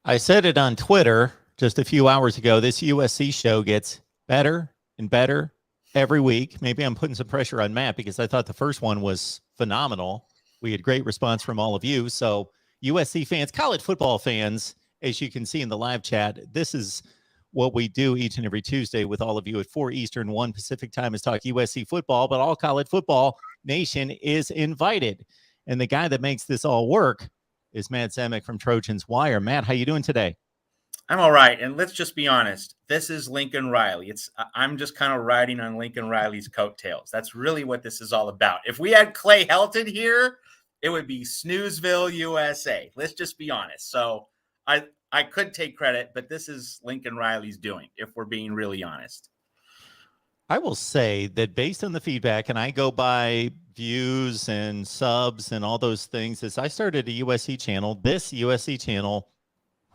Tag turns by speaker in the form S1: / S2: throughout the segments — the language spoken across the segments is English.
S1: I said it on Twitter just a few hours ago. This USC show gets better and better every week. Maybe I'm putting some pressure on Matt because I thought the first one was phenomenal. We had great response from all of you. So, USC fans, college football fans, as you can see in the live chat, this is what we do each and every Tuesday with all of you at 4 Eastern, 1 Pacific time is talk USC football, but all college football nation is invited. And the guy that makes this all work is Matt Zemek from Trojans Wire. Matt, how you doing today?
S2: I'm all right. And let's just be honest. This is Lincoln Riley. I'm just kind of riding on Lincoln Riley's coattails. That's really what this is all about. If we had Clay Helton here, it would be Snoozeville, USA. Let's just be honest. So I could take credit, but this is Lincoln Riley's doing, if we're being really honest.
S1: I will say that based on the feedback, and I go by views and subs and all those things, as I started a USC channel, this USC channel,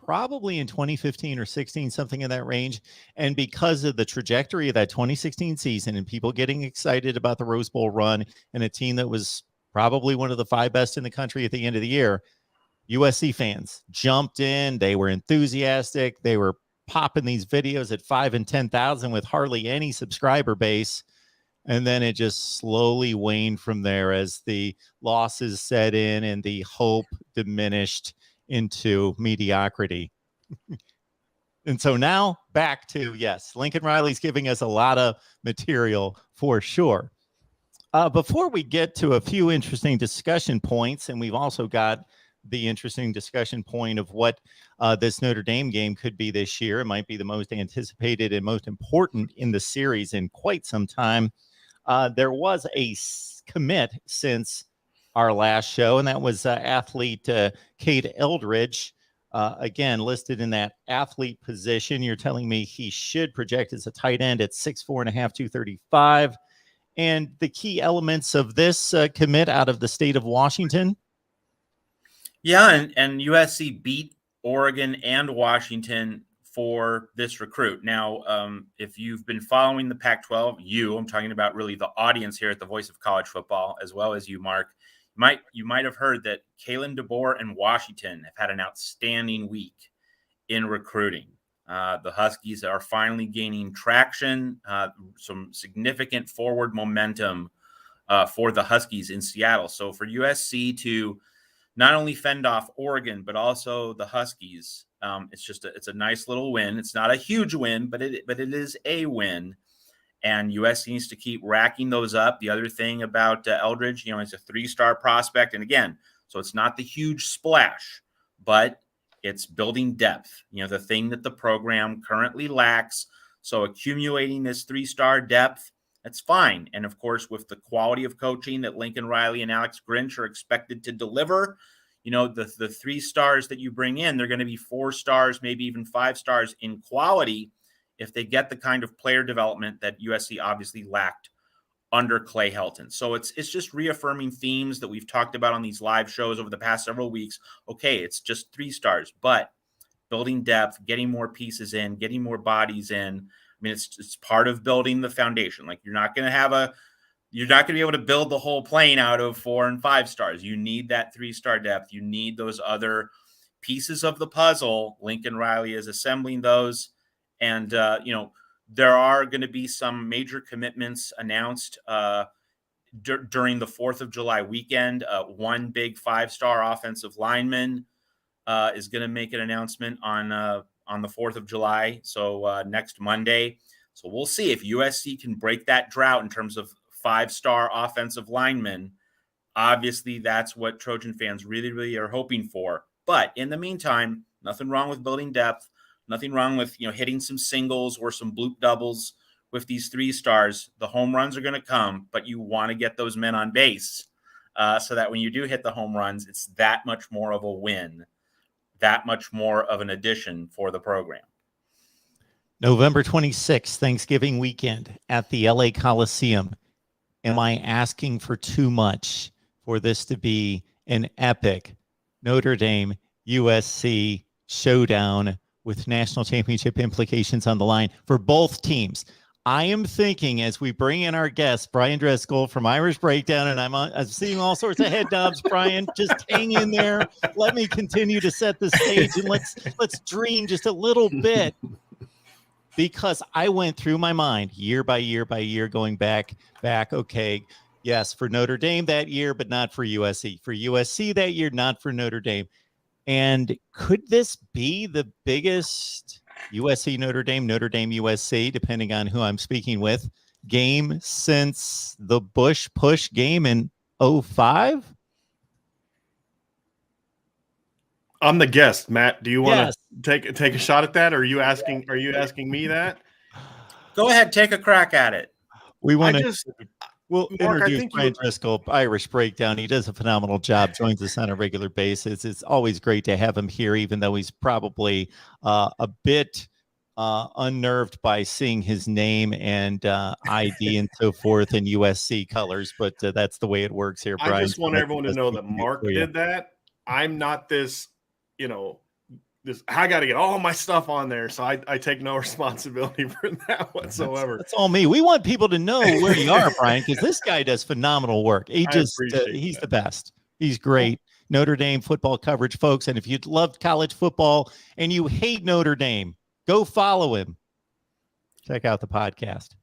S1: probably in 2015 or 16, something in that range. And because of the trajectory of that 2016 season and people getting excited about the Rose Bowl run and a team that was probably one of the 5 best in the country at the end of the year, USC fans jumped in. They were enthusiastic. They were popping these videos at 5 and 10,000 with hardly any subscriber base. And then it just slowly waned from there as the losses set in and the hope diminished into mediocrity. And so now back to, yes, Lincoln Riley's giving us a lot of material for sure. Before we get to a few interesting discussion points, and we've also got the interesting discussion point of what this Notre Dame game could be this year. It might be the most anticipated and most important in the series in quite some time. There was a commit since our last show, and that was athlete Cade Eldridge, again, listed in that athlete position. You're telling me he should project as a tight end at 6'4.5", 235. And the key elements of this commit out of the state of Washington.
S2: Yeah, and USC beat Oregon and Washington for this recruit. Now, if you've been following the Pac-12, I'm talking about really the audience here at the Voice of College Football, as well as you, Mark, you might have heard that Kalen DeBoer and Washington have had an outstanding week in recruiting. The Huskies are finally gaining traction, some significant forward momentum for the Huskies in Seattle. So for USC to not only fend off Oregon, but also the Huskies, it's a nice little win. It's not a huge win, but it is a win. And USC needs to keep racking those up. The other thing about Eldridge, he's a 3-star prospect. And again, so it's not the huge splash, but it's building depth, the thing that the program currently lacks. So accumulating this 3-star depth, that's fine. And of course, with the quality of coaching that Lincoln Riley and Alex Grinch are expected to deliver, the 3 stars that you bring in, they're going to be 4 stars, maybe even 5 stars in quality if they get the kind of player development that USC obviously lacked under Clay Helton. So it's just reaffirming themes that we've talked about on these live shows over the past several weeks. Okay, it's just 3 stars, but building depth, getting more pieces in, getting more bodies in. I mean, it's part of building the foundation. Like you're not going to be able to build the whole plane out of 4 and 5 stars. You need that 3-star depth. You need those other pieces of the puzzle. Lincoln Riley is assembling those. And, there are going to be some major commitments announced during the 4th of July weekend. One big 5-star offensive lineman is going to make an announcement on the 4th of July. So next Monday. So we'll see if USC can break that drought in terms of 5-star offensive linemen. Obviously, that's what Trojan fans really, really are hoping for. But in the meantime, nothing wrong with building depth. Nothing wrong with, hitting some singles or some bloop doubles with these 3 stars. The home runs are going to come, but you want to get those men on base so that when you do hit the home runs, it's that much more of a win, that much more of an addition for the program.
S1: November 26th, Thanksgiving weekend at the LA Coliseum. Am I asking for too much for this to be an epic Notre Dame USC showdown with national championship implications on the line for both teams? I am thinking as we bring in our guest, Brian Driscoll from Irish Breakdown, and I'm seeing all sorts of head nods. Brian, just hang in there. Let me continue to set the stage, and let's dream just a little bit, because I went through my mind year by year by year, going back. Okay, yes, for Notre Dame that year, but not for USC. For USC that year, not for Notre Dame. And could this be the biggest USC Notre Dame USC, depending on who I'm speaking with, game since the Bush push game in 05?
S3: I'm the guest, Matt. Do you want to
S1: Yes.
S3: take a shot at that? Or are you asking me that?
S2: Go ahead, take a crack at it.
S1: We want to. We'll
S3: Mark,
S1: introduce Brian Driscoll, Irish Breakdown. He does a phenomenal job, joins us on a regular basis. It's always great to have him here, even though he's probably a bit unnerved by seeing his name and ID and so forth in USC colors. But that's the way it works here, Brian.
S3: I just want everyone to know that Mark did that. I'm not this, I got to get all my stuff on there, so I take no responsibility for that whatsoever.
S1: That's all me. We want people to know where you are, Brian, because this guy does phenomenal work. He's the best. He's great. Notre Dame football coverage, folks. And if you love college football and you hate Notre Dame, go follow him. Check out the podcast.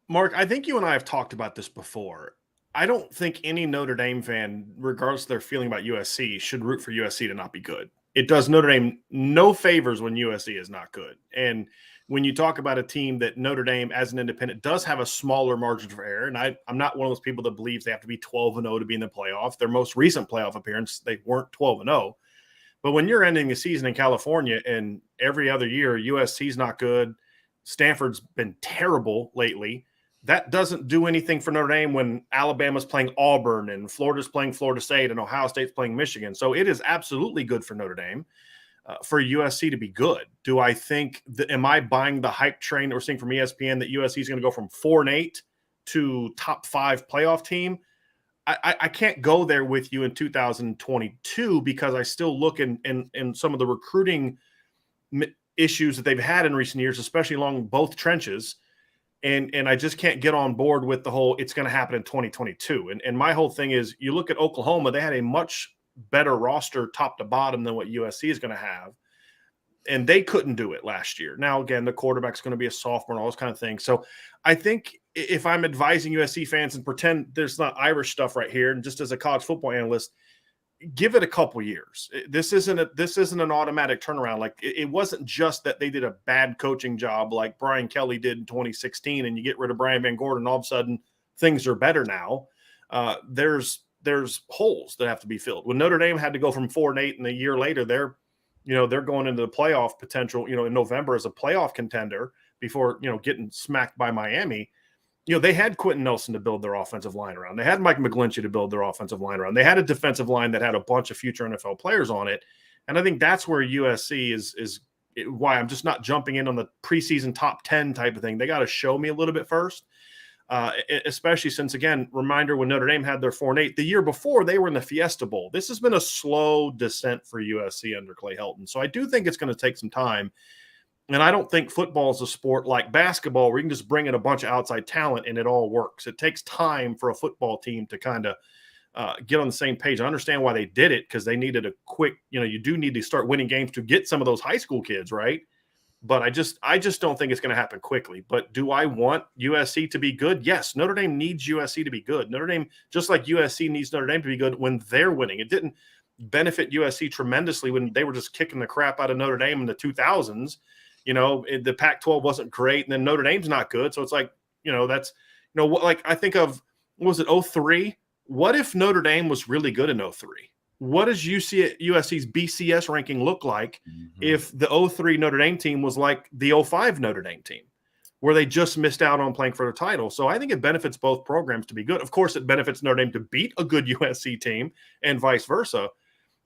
S3: Mark, I think you and I have talked about this before. I don't think any Notre Dame fan, regardless of their feeling about USC, should root for USC to not be good. It does Notre Dame no favors when USC is not good. And when you talk about a team that Notre Dame as an independent does have a smaller margin for error, and I'm not one of those people that believes they have to be 12-0 to be in the playoff. Their most recent playoff appearance, they weren't 12-0. But when you're ending the season in California and every other year USC's not good, Stanford's been terrible lately, that doesn't do anything for Notre Dame when Alabama's playing Auburn and Florida's playing Florida State and Ohio State's playing Michigan. So it is absolutely good for Notre Dame, for USC to be good. Do I think am I buying the hype train that we're seeing from ESPN that USC is going to go from 4-8 to top 5 playoff team? I can't go there with you in 2022 because I still look in some of the recruiting issues that they've had in recent years, especially along both trenches. And I just can't get on board with the whole it's going to happen in 2022. And my whole thing is you look at Oklahoma, they had a much better roster top to bottom than what USC is going to have. And they couldn't do it last year. Now, again, the quarterback's going to be a sophomore and all those kind of things. So I think if I'm advising USC fans and pretend there's not Irish stuff right here, and just as a college football analyst, give it a couple years. This isn't an automatic turnaround. Like it wasn't just that they did a bad coaching job like Brian Kelly did in 2016, and you get rid of Brian Van Gordon, all of a sudden things are better now. There's holes that have to be filled. When Notre Dame had to go from 4-8, and a year later they're going into the playoff potential, in November as a playoff contender before getting smacked by Miami. They had Quentin Nelson to build their offensive line around. They had Mike McGlinchey to build their offensive line around. They had a defensive line that had a bunch of future NFL players on it. And I think that's where USC is why I'm just not jumping in on the preseason top 10 type of thing. They got to show me a little bit first, especially since, again, reminder when Notre Dame had their 4-8, the year before they were in the Fiesta Bowl. This has been a slow descent for USC under Clay Helton. So I do think it's going to take some time. And I don't think football is a sport like basketball where you can just bring in a bunch of outside talent and it all works. It takes time for a football team to kind of get on the same page. I understand why they did it because they needed a quick, you do need to start winning games to get some of those high school kids, right? But I just don't think it's going to happen quickly. But do I want USC to be good? Yes, Notre Dame needs USC to be good. Notre Dame, just like USC needs Notre Dame to be good when they're winning. It didn't benefit USC tremendously when they were just kicking the crap out of Notre Dame in the 2000s. The Pac-12 wasn't great, and then Notre Dame's not good. So it's like, that's, like I think of, what was it, 03? What if Notre Dame was really good in 03? What does USC's BCS ranking look like if the 03 Notre Dame team was like the 05 Notre Dame team, where they just missed out on playing for the title? So I think it benefits both programs to be good. Of course, it benefits Notre Dame to beat a good USC team and vice versa.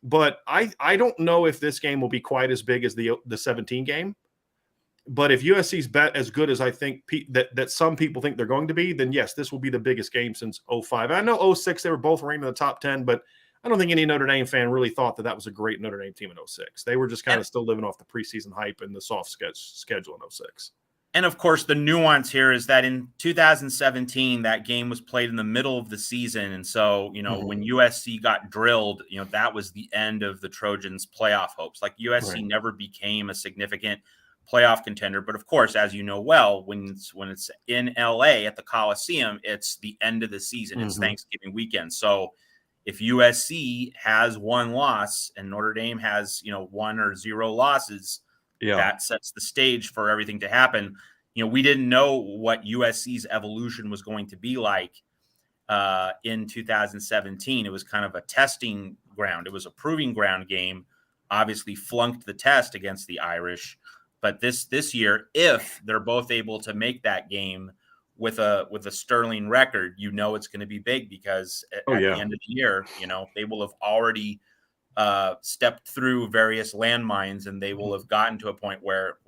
S3: But I don't know if this game will be quite as big as the 17 game. But if USC's as good as I think that some people think they're going to be, then yes, this will be the biggest game since 05. I know 06, they were both ranked in the top 10, but I don't think any Notre Dame fan really thought that was a great Notre Dame team in 06. They were just kind of still living off the preseason hype and the soft schedule in 06.
S2: And of course, the nuance here is that in 2017, that game was played in the middle of the season. And so, when USC got drilled, that was the end of the Trojans' playoff hopes. Like USC never became a significant playoff contender. But of course, as you know well, when it's in LA at the Coliseum, it's the end of the season. It's Thanksgiving weekend. So if USC has one loss and Notre Dame has, 1 or 0 losses, that sets the stage for everything to happen. We didn't know what USC's evolution was going to be like in 2017. It was kind of a testing ground. It was a proving ground game. Obviously flunked the test against the Irish. But this year, if they're both able to make that game with a sterling record, it's going to be big because at the end of the year, they will have already stepped through various landmines, and they will have gotten to a point where,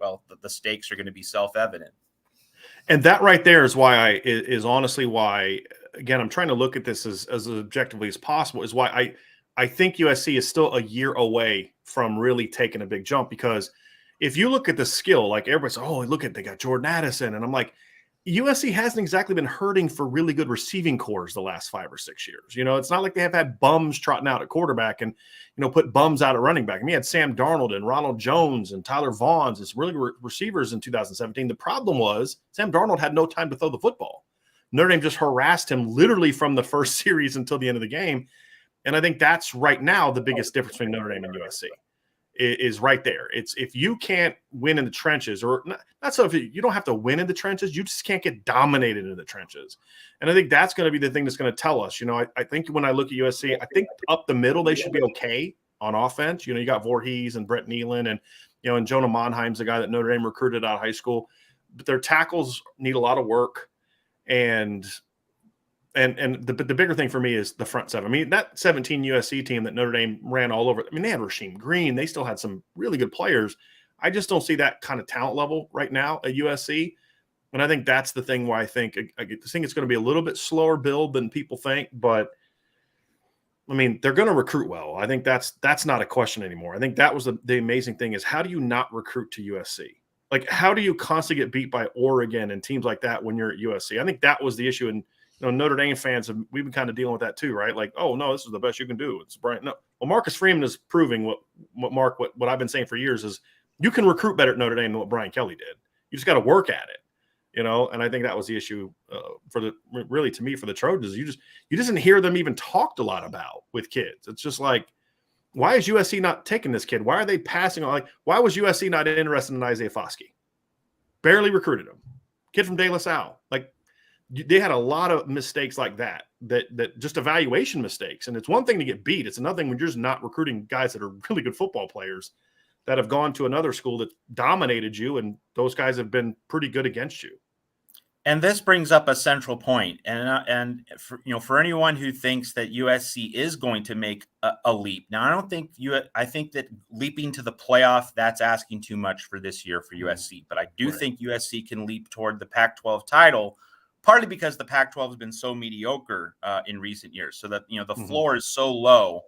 S2: the stakes are going to be self-evident.
S3: And that right there is honestly why, again, I'm trying to look at this as objectively as possible, is why I think USC is still a year away from really taking a big jump. Because if you look at the skill, like everybody's, they got Jordan Addison. And I'm like, USC hasn't exactly been hurting for really good receiving cores the last 5 or 6 years. It's not like they have had bums trotting out at quarterback and, put bums out at running back. I mean, you had Sam Darnold and Ronald Jones and Tyler Vaughn as really receivers in 2017. The problem was Sam Darnold had no time to throw the football. Notre Dame just harassed him literally from the first series until the end of the game. And I think that's right now the biggest difference between Notre Dame and USC. Is right there. It's if you can't win in the trenches, or not so if you don't have to win in the trenches, you just can't get dominated in the trenches. And I think that's going to be the thing that's going to tell us. I think when I look at USC, I think up the middle they should be okay on offense. You got Voorhees and Brett Nealon, and Jonah Monheim's the guy that Notre Dame recruited out of high school. But their tackles need a lot of work, and the bigger thing for me is the front seven. I mean, that 17 USC team that Notre Dame ran all over. I mean, they had Rasheem Green. They still had some really good players. I just don't see that kind of talent level right now at USC. And I think that's the thing why I think it's going to be a little bit slower build than people think. But, I mean, they're going to recruit well. I think that's not a question anymore. I think that was the amazing thing is how do you not recruit to USC? Like, how do you constantly get beat by Oregon and teams like that when you're at USC? I think that was the issue. And Notre Dame fans we've been kind of dealing with that too, right? Like, oh no, this is the best you can do. It's Brian. No, well, Marcus Freeman is proving what I've been saying for years is you can recruit better at Notre Dame than what Brian Kelly did. You just got to work at it, And I think that was the issue for the Trojans. You just didn't hear them even talked a lot about with kids. It's just like, why is USC not taking this kid? Why are they passing on? Like, why was USC not interested in Isaiah Foskey? Barely recruited him. Kid from De La Salle, like. They had a lot of mistakes like that just evaluation mistakes. And it's one thing to get beat. It's another thing when you're just not recruiting guys that are really good football players that have gone to another school that dominated you, and those guys have been pretty good against you.
S2: And this brings up a central point. And for anyone who thinks that USC is going to make a leap. Now, I think that leaping to the playoff, that's asking too much for this year for USC. But I do think USC can leap toward the Pac-12 title, partly because the Pac-12 has been so mediocre in recent years, so that the floor is so low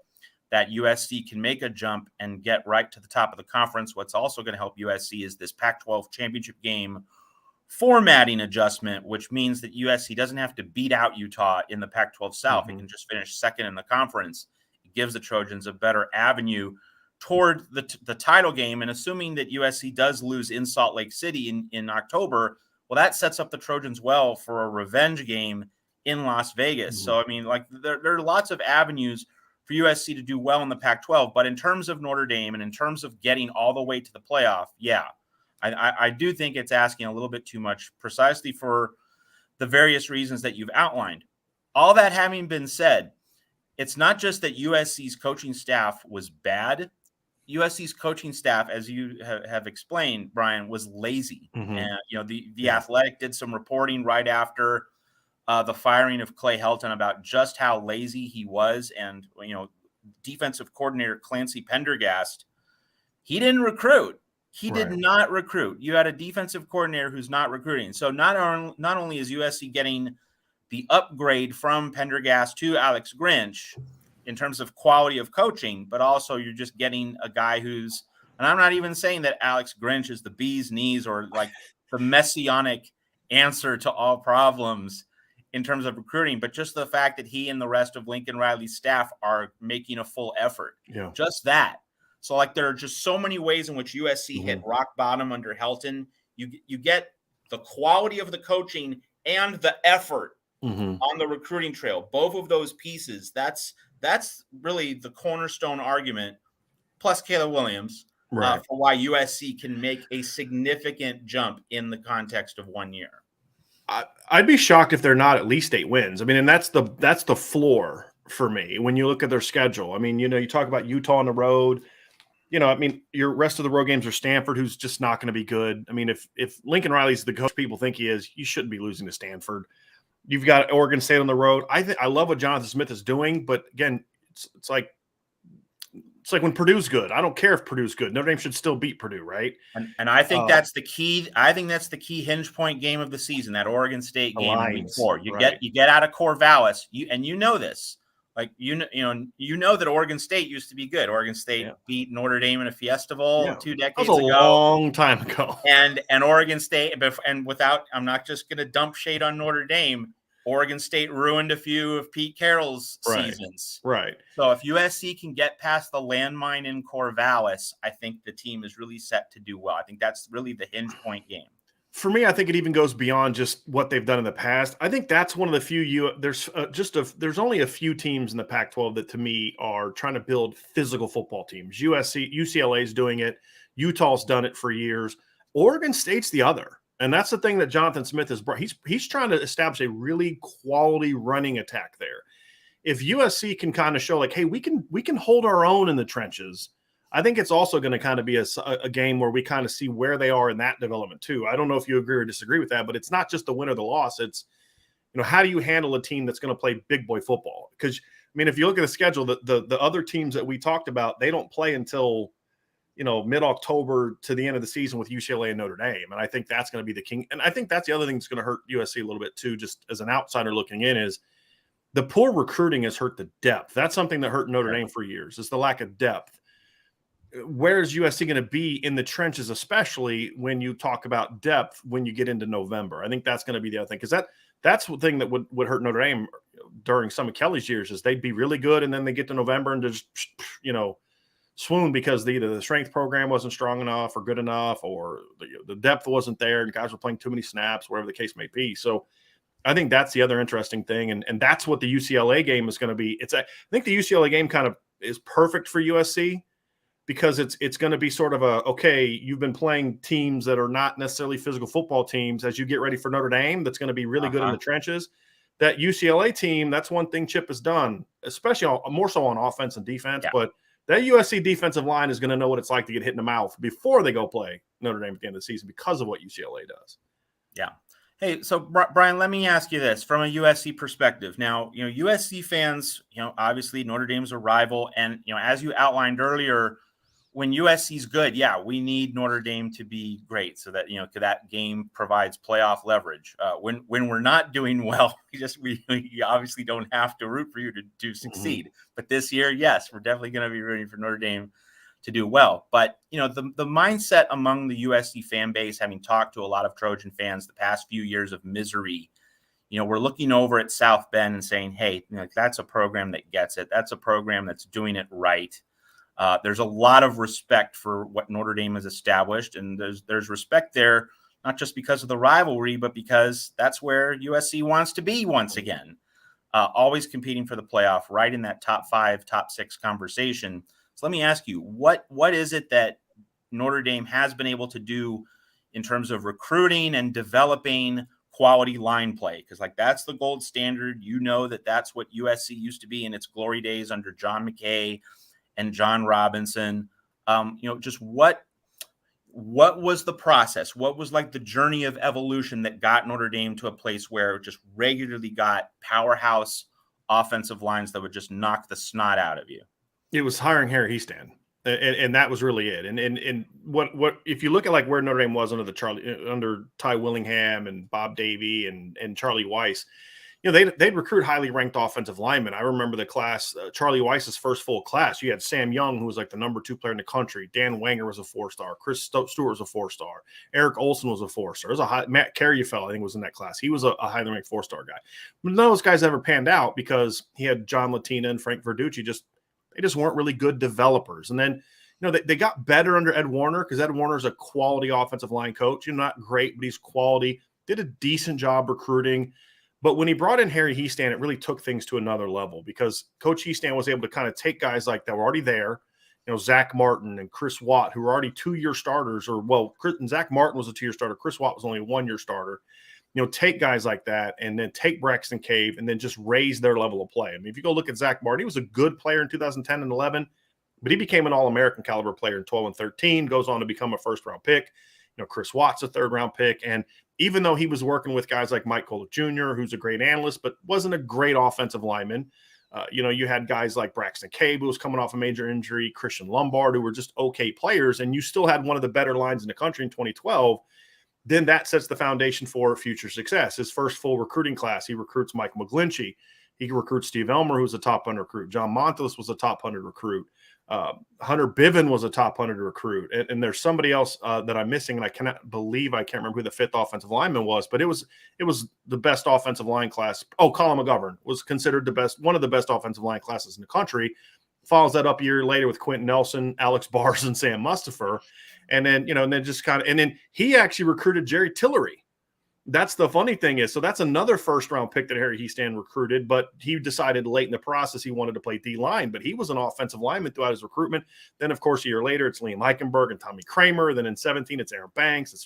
S2: that USC can make a jump and get right to the top of the conference. What's also going to help USC is this Pac-12 championship game formatting adjustment, which means that USC doesn't have to beat out Utah in the Pac-12 South. It can just finish second in the conference. It gives the Trojans a better avenue toward the title game. And assuming that USC does lose in Salt Lake City in October, well, that sets up the Trojans well for a revenge game in Las Vegas. So, I mean, like there are lots of avenues for USC to do well in the Pac-12. But in terms of Notre Dame and in terms of getting all the way to the playoff, I do think it's asking a little bit too much, precisely for the various reasons that you've outlined. All that having been said, it's not just that USC's coaching staff was bad. USC's coaching staff, as you have explained, Brian, was lazy. And, the Athletic did some reporting right after the firing of Clay Helton about just how lazy he was. And, defensive coordinator Clancy Pendergast, he didn't recruit. He did not recruit. You had a defensive coordinator who's not recruiting. So not only is USC getting the upgrade from Pendergast to Alex Grinch in terms of quality of coaching, but also you're just getting a guy who's, and I'm not even saying that Alex Grinch is the bee's knees or like the messianic answer to all problems in terms of recruiting, but just the fact that he and the rest of Lincoln Riley's staff are making a full effort.
S3: Yeah.
S2: Just that. So like there are just so many ways in which USC hit rock bottom under Helton. You get the quality of the coaching and the effort on the recruiting trail. Both of those pieces, that's really the cornerstone argument, plus Caleb Williams, for why USC can make a significant jump in the context of 1 year.
S3: I'd be shocked if they're not at least 8 wins. I mean, and that's the floor for me when you look at their schedule. I mean, you talk about Utah on the road. I mean, your rest of the road games are Stanford, who's just not going to be good. I mean, if Lincoln Riley's the coach people think he is, you shouldn't be losing to Stanford. You've got Oregon State on the road. I love what Jonathan Smith is doing, but again, it's like when Purdue's good. I don't care if Purdue's good. Notre Dame should still beat Purdue, right?
S2: And I think that's the key. I think that's the key hinge point game of the season. That Oregon State game in week 4. You get out of Corvallis. You know this. Like you know that Oregon State used to be good. Oregon State beat Notre Dame in a Fiesta Bowl 2 decades ago.
S3: That was a long time ago.
S2: And Oregon State, and I'm not just going to dump shade on Notre Dame. Oregon State ruined a few of Pete Carroll's seasons.
S3: Right.
S2: So if USC can get past the landmine in Corvallis, I think the team is really set to do well. I think that's really the hinge point game.
S3: For me, I think it even goes beyond just what they've done in the past. I think that's one of the few there's only a few teams in the Pac-12 that to me are trying to build physical football teams. UCLA is doing it. Utah's done it for years. Oregon State's the other. And that's the thing that Jonathan Smith has brought. He's trying to establish a really quality running attack there. If USC can kind of show like, hey, we can hold our own in the trenches, I think it's also going to kind of be a game where we kind of see where they are in that development too. I don't know if you agree or disagree with that, but it's not just the win or the loss. It's, how do you handle a team that's going to play big boy football? Because, I mean, if you look at the schedule, the other teams that we talked about, they don't play until, mid-October to the end of the season with UCLA and Notre Dame. And I think that's going to be the king. And I think that's the other thing that's going to hurt USC a little bit too, just as an outsider looking in, is the poor recruiting has hurt the depth. That's something that hurt Notre Dame for years, is the lack of depth. Where is USC going to be in the trenches, especially when you talk about depth when you get into November? I think that's going to be the other thing, because that's the thing that would hurt Notre Dame during some of Kelly's years, is they'd be really good, and then they get to November and just, swoon because either the strength program wasn't strong enough or good enough, or the depth wasn't there, and guys were playing too many snaps, whatever the case may be. So I think that's the other interesting thing, and that's what the UCLA game is going to be. I think the UCLA game kind of is perfect for USC, because it's going to be sort of okay, you've been playing teams that are not necessarily physical football teams as you get ready for Notre Dame that's going to be really good in the trenches. That UCLA team, that's one thing Chip has done, especially more so on offense and defense, but that USC defensive line is going to know what it's like to get hit in the mouth before they go play Notre Dame at the end of the season because of what UCLA does.
S2: Yeah. Hey, so Brian, let me ask you this from a USC perspective. Now, USC fans, obviously Notre Dame's a rival. And, as you outlined earlier, when USC's good, we need Notre Dame to be great so that, that game provides playoff leverage. When we're not doing well, we obviously don't have to root for you to succeed. But this year, yes, we're definitely going to be rooting for Notre Dame to do well. But, the mindset among the USC fan base, having talked to a lot of Trojan fans the past few years of misery, we're looking over at South Bend and saying, hey, that's a program that gets it. That's a program that's doing it right. There's a lot of respect for what Notre Dame has established, and there's respect there, not just because of the rivalry, but because that's where USC wants to be once again, always competing for the playoff, right in that top 5, top 6 conversation. So let me ask you, what is it that Notre Dame has been able to do in terms of recruiting and developing quality line play? Because that's the gold standard. That's what USC used to be in its glory days under John McKay and John Robinson. Just what was the process? What was the journey of evolution that got Notre Dame to a place where it just regularly got powerhouse offensive lines that would just knock the snot out of you?
S3: It was hiring Harry Hiestand, and that was really it. And what if you look at where Notre Dame was under Ty Willingham and Bob Davie and Charlie Weiss, they'd recruit highly ranked offensive linemen. I remember the class, Charlie Weiss's first full class. You had Sam Young, who was like the number 2 player in the country. Dan Wanger was a 4-star. Chris Stewart was a 4-star. Eric Olson was a 4-star. There's Matt Carriefeld, I think, was in that class. He was a highly ranked 4-star guy. But none of those guys ever panned out because he had John Latina and Frank Verducci. They just weren't really good developers. And then, they got better under Ed Warner because Ed Warner's a quality offensive line coach. Not great, but he's quality. Did a decent job recruiting. But when he brought in Harry Hiestand, it really took things to another level because Coach Hiestand was able to kind of take guys like that were already there, Zach Martin and Chris Watt, who were already 2-year starters, Zach Martin was a 2-year starter. Chris Watt was only a 1-year starter. Take guys like that and then take Braxton Cave and then just raise their level of play. I mean, if you go look at Zach Martin, he was a good player in 2010 and 11, but he became an All-American caliber player in 12 and 13, goes on to become a first-round pick. Chris Watt's a 3rd-round pick, and even though he was working with guys like Mike Kolek Jr., who's a great analyst, but wasn't a great offensive lineman, you had guys like Braxton Cave, who was coming off a major injury, Christian Lombard, who were just okay players, and you still had one of the better lines in the country in 2012, then that sets the foundation for future success. His first full recruiting class, he recruits Mike McGlinchey. He recruits Steve Elmer, who's a top 100 recruit. John Montelis was a top 100 recruit. Hunter Biven was a top 100 recruit. And there's somebody else that I'm missing, and I can't remember who the 5th offensive lineman was, but it was the best offensive line class. Oh, Colin McGovern was considered one of the best offensive line classes in the country. Follows that up a year later with Quentin Nelson, Alex Bars, and Sam Mustipher. And then, and then he actually recruited Jerry Tillery. That's the funny thing is, so that's another 1st-round pick that Harry Hiestand recruited, but he decided late in the process he wanted to play D-line, but he was an offensive lineman throughout his recruitment. Then, of course, a year later, it's Liam Eichenberg and Tommy Kramer. Then in 17, it's Aaron Banks.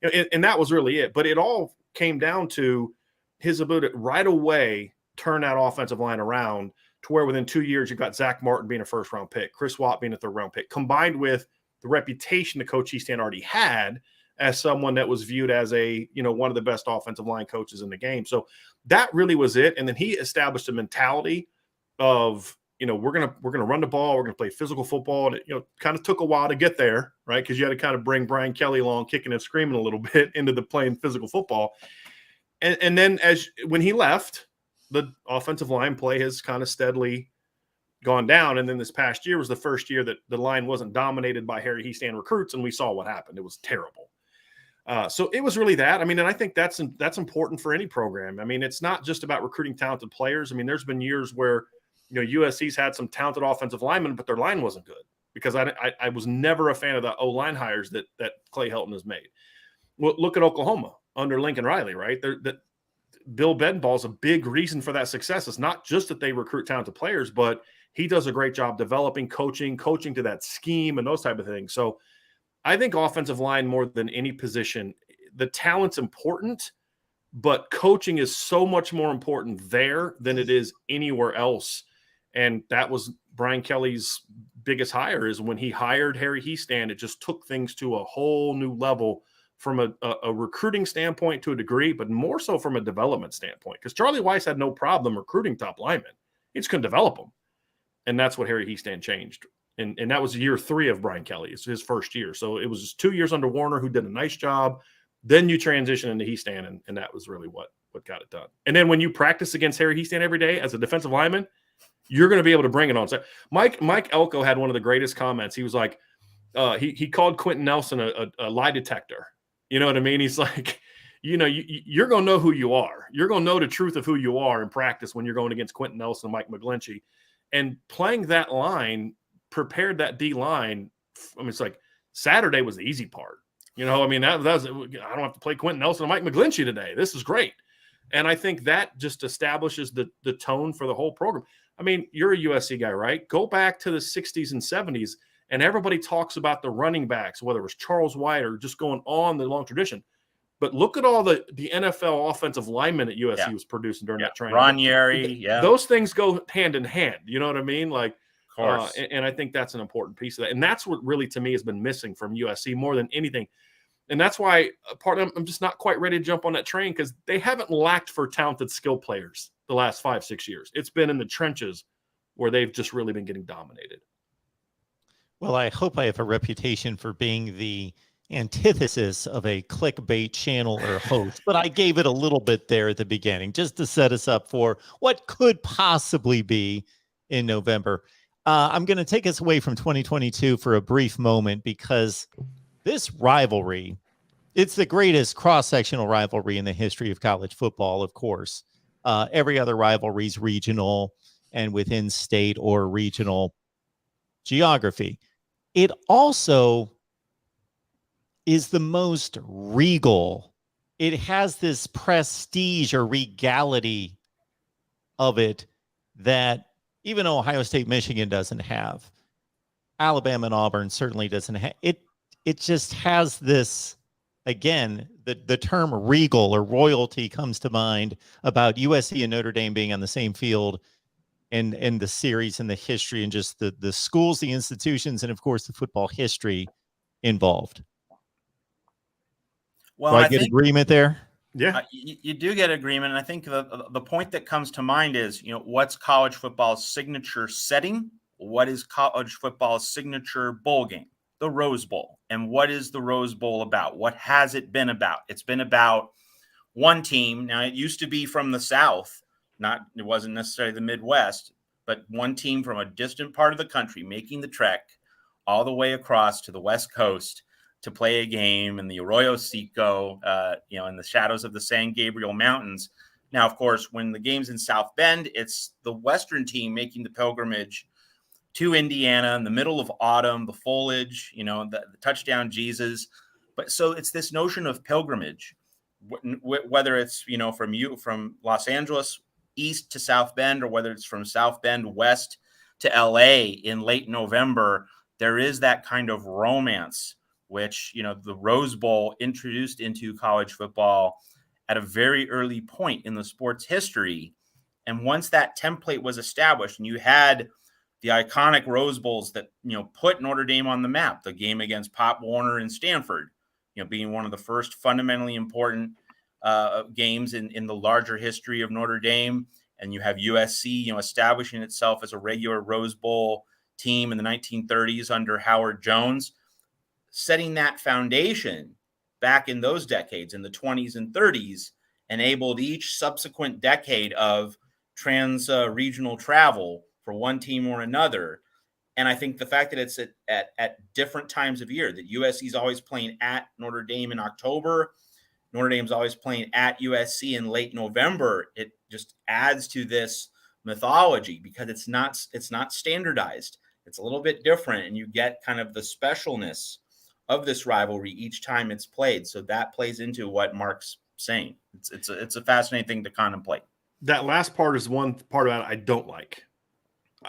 S3: And that was really it. But it all came down to his ability to right away turn that offensive line around to where within 2 years, you've got Zach Martin being a 1st-round pick, Chris Watt being a 3rd-round pick, combined with the reputation that Coach Hiestand already had as someone that was viewed as one of the best offensive line coaches in the game. So that really was it. And then he established a mentality of, we're going to run the ball. We're going to play physical football. And it, kind of took a while to get there, right? Because you had to kind of bring Brian Kelly along, kicking and screaming a little bit into the playing physical football. And then when he left, the offensive line play has kind of steadily gone down. And then this past year was the first year that the line wasn't dominated by Harry Hiestand recruits. And we saw what happened. It was terrible. So it was really that. I mean, and I think that's important for any program. I mean, it's not just about recruiting talented players. I mean, there's been years where, USC's had some talented offensive linemen, but their line wasn't good because I was never a fan of the O-line hires that Clay Helton has made. Well, look at Oklahoma under Lincoln Riley, right? That Bill Bedenball's a big reason for that success. It's not just that they recruit talented players, but he does a great job developing, coaching to that scheme and those type of things. So I think offensive line more than any position, the talent's important, but coaching is so much more important there than it is anywhere else. And that was Brian Kelly's biggest hire is when he hired Harry Hiestand, it just took things to a whole new level from a recruiting standpoint to a degree, but more so from a development standpoint. Because Charlie Weiss had no problem recruiting top linemen. He just couldn't develop them. And that's what Harry Hiestand changed. And that was year 3 of Brian Kelly. It's his first year. So it was just 2 years under Warner, who did a nice job. Then you transition into Hiestand, and that was really what got it done. And then when you practice against Harry Hiestand every day as a defensive lineman, you're going to be able to bring it on. So Mike Elko had one of the greatest comments. He was like, he called Quentin Nelson a lie detector. You know what I mean? He's like, you're going to know who you are. You're going to know the truth of who you are in practice when you're going against Quentin Nelson and Mike McGlinchey. And playing that line prepared that D line. I mean, it's like Saturday was the easy part. I mean, that was, I don't have to play Quentin Nelson and Mike McGlinchey today. This is great. And I think that just establishes the tone for the whole program. I mean, you're a USC guy, right? Go back to the 60s and 70s, and everybody talks about the running backs, whether it was Charles White or just going on the long tradition. But look at all the NFL offensive linemen that USC was producing during that training.
S2: Ron Yeri,
S3: Those things go hand in hand. You know what I mean? Like, and I think that's an important piece of that. And that's what really, to me, has been missing from USC more than anything. And that's why I'm just not quite ready to jump on that train, because they haven't lacked for talented skill players the last 5-6 years. It's been in the trenches where they've just really been getting dominated.
S1: Well, I hope I have a reputation for being the antithesis of a clickbait channel or host, but I gave it a little bit there at the beginning just to set us up for what could possibly be in November. I'm going to take us away from 2022 for a brief moment because this rivalry, it's the greatest cross-sectional rivalry in the history of college football, of course. Every other rivalry is regional and within state or regional geography. It also is the most regal. It has this prestige or regality of it that even Ohio State, Michigan doesn't have. Alabama and Auburn certainly doesn't have. It just has this, again, the term regal or royalty comes to mind about USC and Notre Dame being on the same field and the series and the history and just the schools, the institutions, and of course the football history involved.
S2: Well,
S1: Do I get agreement there?
S3: Yeah.
S2: You do get agreement. And I think the point that comes to mind is, what's college football's signature setting? What is college football's signature bowl game? The Rose Bowl. And what is the Rose Bowl about? What has it been about? It's been about one team. Now, it used to be from the South. It wasn't necessarily the Midwest, but one team from a distant part of the country making the trek all the way across to the West Coast to play a game in the Arroyo Seco, in the shadows of the San Gabriel Mountains. Now, of course, when the game's in South Bend, it's the Western team making the pilgrimage to Indiana in the middle of autumn, the foliage, the touchdown Jesus. But so it's this notion of pilgrimage, whether it's, from Los Angeles east to South Bend, or whether it's from South Bend west to LA in late November, there is that kind of romance, which, the Rose Bowl introduced into college football at a very early point in the sport's history. And once that template was established and you had the iconic Rose Bowls that, put Notre Dame on the map, the game against Pop Warner and Stanford, being one of the first fundamentally important games in the larger history of Notre Dame. And you have USC, establishing itself as a regular Rose Bowl team in the 1930s under Howard Jones. Setting that foundation back in those decades, in the 20s and 30s, enabled each subsequent decade of trans-regional travel for one team or another. And I think the fact that it's at different times of year, that USC is always playing at Notre Dame in October, Notre Dame's always playing at USC in late November, it just adds to this mythology because it's not standardized. It's a little bit different, and you get kind of the specialness of this rivalry each time it's played. So that plays into what Mark's saying. It's a fascinating thing to contemplate.
S3: That last part is one part about it I don't like.